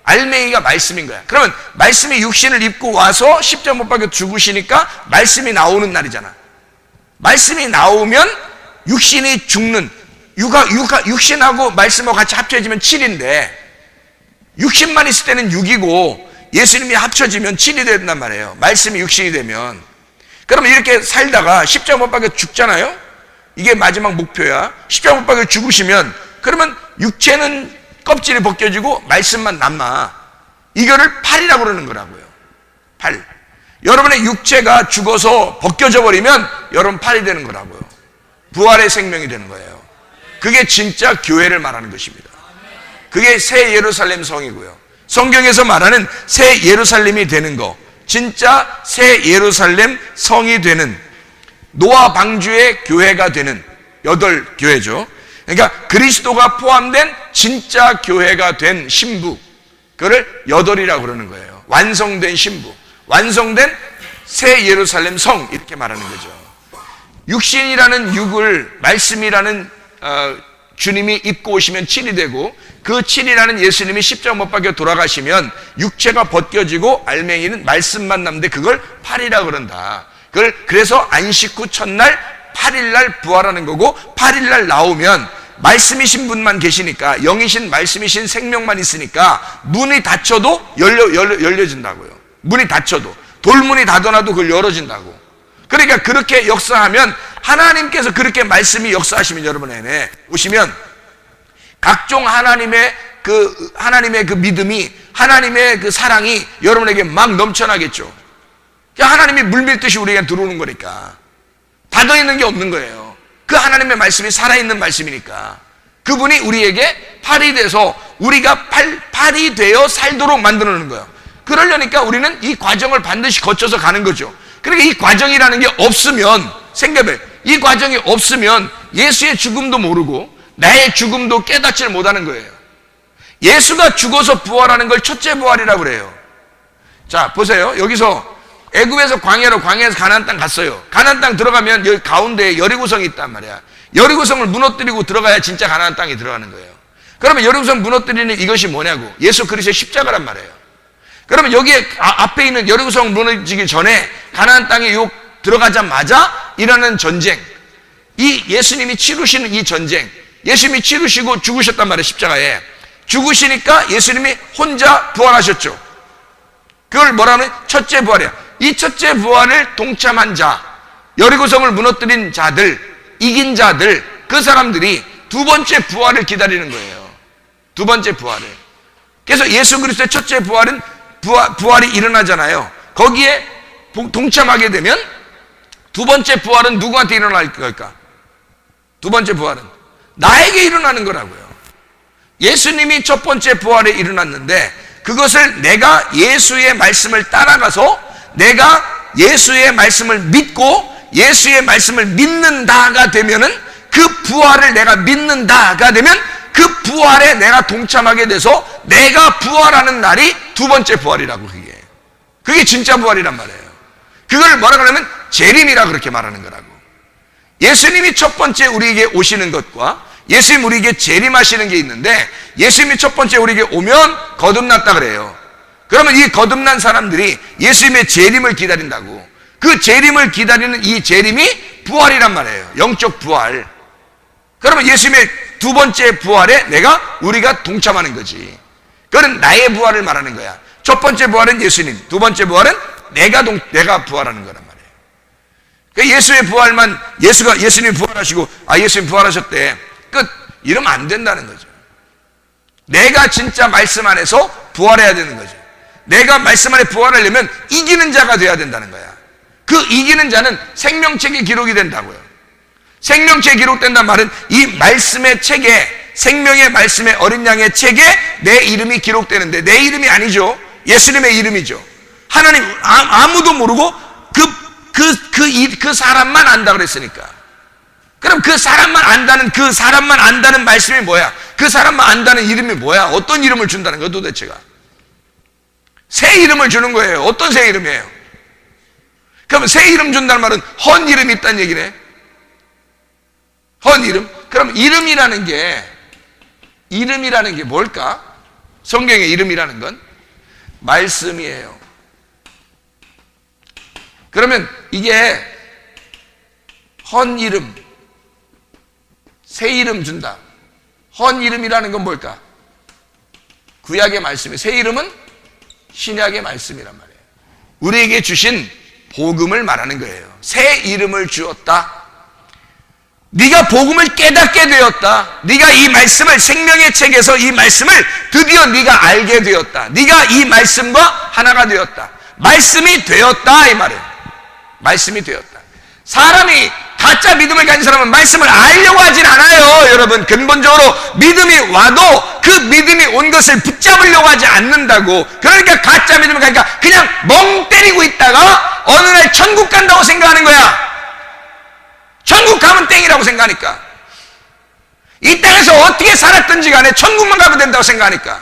알맹이가 말씀인 거야. 그러면 말씀이 육신을 입고 와서 십자가 못 박혀 죽으시니까 말씀이 나오는 날이잖아. 말씀이 나오면 육신이 죽는, 육신하고 말씀하고 같이 합쳐지면 7인데 육신만 있을 때는 6이고 예수님이 합쳐지면 7이 된단 말이에요. 말씀이 육신이 되면. 그러면 이렇게 살다가 십자가 못 박혀 죽잖아요. 이게 마지막 목표야. 십자가 못 박혀 죽으시면 그러면 육체는 껍질이 벗겨지고 말씀만 남아. 이거를 8이라고 그러는 거라고요. 8. 여러분의 육체가 죽어서 벗겨져 버리면 여러분 8이 되는 거라고요. 부활의 생명이 되는 거예요. 그게 진짜 교회를 말하는 것입니다. 그게 새 예루살렘 성이고요. 성경에서 말하는 새 예루살렘이 되는 거, 진짜 새 예루살렘 성이 되는, 노아 방주의 교회가 되는 8교회죠. 그러니까 그리스도가 포함된 진짜 교회가 된 신부, 그거를 8이라고 그러는 거예요. 완성된 신부, 완성된 새 예루살렘 성, 이렇게 말하는 거죠. 육신이라는 육을 말씀이라는 주님이 입고 오시면 7이 되고, 그 7이라는 예수님이 십자가 못 박혀 돌아가시면 육체가 벗겨지고 알맹이는 말씀만 남는데 그걸 8이라고 그런다. 그래서 안식 후 첫날 8일날 부활하는 거고, 8일날 나오면 말씀이신 분만 계시니까, 영이신 말씀이신 생명만 있으니까 문이 닫혀도 열려진다고요. 문이 닫혀도, 돌문이 닫아놔도 그걸 열어진다고. 그러니까 그렇게 역사하면, 하나님께서 그렇게 말씀이 역사하시면 여러분에게 오시면 각종 하나님의 그 믿음이, 하나님의 그 사랑이 여러분에게 막 넘쳐나겠죠. 하나님이 물밀듯이 우리에게 들어오는 거니까. 닫아있는 게 없는 거예요. 그 하나님의 말씀이 살아있는 말씀이니까. 그분이 우리에게 8이 돼서 우리가 8이 되어 살도록 만들어 놓는 거예요. 그러려니까 우리는 이 과정을 반드시 거쳐서 가는 거죠. 그러니까 이 과정이라는 게 없으면, 생각해, 이 과정이 없으면 예수의 죽음도 모르고 나의 죽음도 깨닫지를 못하는 거예요. 예수가 죽어서 부활하는 걸 첫째 부활이라고 그래요. 자, 보세요. 여기서 애굽에서 광야에서 가나안 땅 갔어요. 가나안 땅 들어가면 여기 가운데에 여리고성이 있단 말이야. 여리고성을 무너뜨리고 들어가야 진짜 가나안 땅에 들어가는 거예요. 그러면 여리고성 무너뜨리는 이것이 뭐냐고? 예수 그리스도의 십자가란 말이에요. 그러면 여기에 앞에 있는 여리고성 무너지기 전에 가나안 땅에 들어가자마자 일어나는 전쟁, 이 예수님이 치르시는 이 전쟁, 예수님이 치르시고 죽으셨단 말이에요. 십자가에 죽으시니까 예수님이 혼자 부활하셨죠. 그걸 뭐라면 첫째 부활이야. 이 첫째 부활을 동참한 자, 여리고성을 무너뜨린 자들, 이긴 자들, 그 사람들이 두 번째 부활을 기다리는 거예요. 두 번째 부활을. 그래서 예수 그리스도의 첫째 부활은 부활이 일어나잖아요. 거기에 동참하게 되면 두 번째 부활은 누구한테 일어날 걸까? 두 번째 부활은 나에게 일어나는 거라고요. 예수님이 첫 번째 부활에 일어났는데 그것을 내가 예수의 말씀을 따라가서 내가 예수의 말씀을 믿고 예수의 말씀을 믿는다가 되면은, 그 부활을 내가 믿는다가 되면 그 부활에 내가 동참하게 돼서 내가 부활하는 날이 두 번째 부활이라고. 그게 진짜 부활이란 말이에요. 그걸 뭐라 그러면 재림이라 그렇게 말하는 거라고. 예수님이 첫 번째 우리에게 오시는 것과 예수님 우리에게 재림하시는 게 있는데, 예수님이 첫 번째 우리에게 오면 거듭났다 그래요. 그러면 이 거듭난 사람들이 예수님의 재림을 기다린다고. 그 재림을 기다리는 이 재림이 부활이란 말이에요. 영적 부활. 그러면 예수님의 두 번째 부활에 우리가 동참하는 거지. 그건 나의 부활을 말하는 거야. 첫 번째 부활은 예수님, 두 번째 부활은 내가 부활하는 거란 말이에요. 그러니까 예수의 부활만, 예수님이 부활하시고, 예수님 부활하셨대, 끝. 이러면 안 된다는 거죠. 내가 진짜 말씀 안에서 부활해야 되는 거죠. 내가 말씀 안에 부활하려면 이기는 자가 돼야 된다는 거야. 그 이기는 자는 생명책에 기록이 된다고요. 생명책에 기록된다는 말은 이 말씀의 책에, 생명의 말씀의 어린 양의 책에 내 이름이 기록되는데, 내 이름이 아니죠. 예수님의 이름이죠. 하나님 아무도 모르고 그 사람만 안다 그랬으니까. 그럼 그 사람만 안다는 말씀이 뭐야? 그 사람만 안다는 이름이 뭐야? 어떤 이름을 준다는 거야 도대체가? 새 이름을 주는 거예요. 어떤 새 이름이에요? 그럼 새 이름 준다는 말은 헌 이름이 있다는 얘기네. 헌 이름? 그럼 이름이라는 게 뭘까? 성경의 이름이라는 건 말씀이에요. 그러면 이게 헌 이름, 새 이름 준다. 헌 이름이라는 건 뭘까? 구약의 말씀이에요. 새 이름은 신약의 말씀이란 말이에요. 우리에게 주신 복음을 말하는 거예요. 새 이름을 주었다. 네가 복음을 깨닫게 되었다. 네가 이 말씀을, 생명의 책에서 이 말씀을 드디어 네가 알게 되었다. 네가 이 말씀과 하나가 되었다. 말씀이 되었다 이 말이에요. 말씀이 되었다. 사람이 가짜 믿음을 가진 사람은 말씀을 알려고 하진 않아요. 여러분, 근본적으로 믿음이 와도 그 믿음이 온 것을 붙잡으려고 하지 않는다고. 그러니까 가짜 믿음을 가니까 그냥 멍 때리고 있다가 어느 날 천국 간다고 생각하는 거야. 천국 가면 땡이라고 생각하니까. 이 땅에서 어떻게 살았든지 간에 천국만 가면 된다고 생각하니까.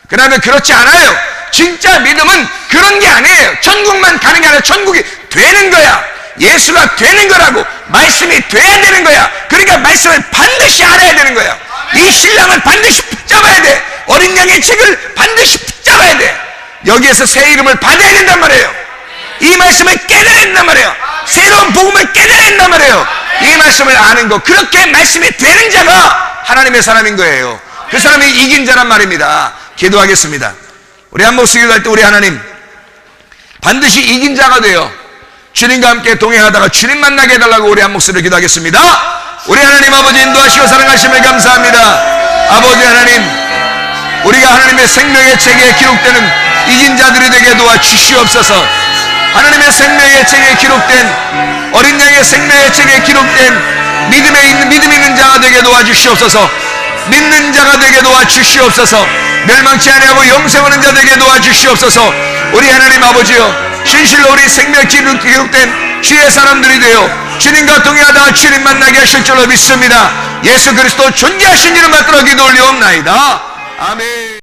그러면 그렇지 않아요. 진짜 믿음은 그런 게 아니에요. 천국만 가는 게 아니라 천국이 되는 거야. 예수가 되는 거라고. 말씀이 돼야 되는 거야. 그러니까 말씀을 반드시 알아야 되는 거야. 이 신랑을 반드시 붙잡아야 돼. 어린 양의 책을 반드시 붙잡아야 돼. 여기에서 새 이름을 받아야 된단 말이에요. 이 말씀을 깨달아야 된단 말이에요. 새로운 복음을 깨달아야 된단 말이에요. 이 말씀을 아는 거, 그렇게 말씀이 되는 자가 하나님의 사람인 거예요. 그 사람이 이긴 자란 말입니다. 기도하겠습니다. 우리 한 목소리 기도할 때 우리 하나님 반드시 이긴 자가 되어 주님과 함께 동행하다가 주님 만나게 해달라고 우리 한 목소리로 기도하겠습니다. 우리 하나님 아버지 인도하시고 사랑하심을 감사합니다. 아버지 하나님, 우리가 하나님의 생명의 책에 기록되는 이긴 자들이 되게 도와주시옵소서. 하나님의 생명의 책에 기록된, 어린 양의 생명의 책에 기록된 믿음 있는 자가 되게 도와주시옵소서. 믿는 자가 되게 도와주시옵소서. 멸망치 아니하고 영생하는 자 되게 도와주시옵소서. 우리 하나님 아버지여, 진실로 우리 생명에 기록된 주의 사람들이 되어 주님과 동행하다가 주님 만나게 하실 줄로 믿습니다. 예수 그리스도 존귀하신 이름 받들어 기도 올리옵나이다. 아멘.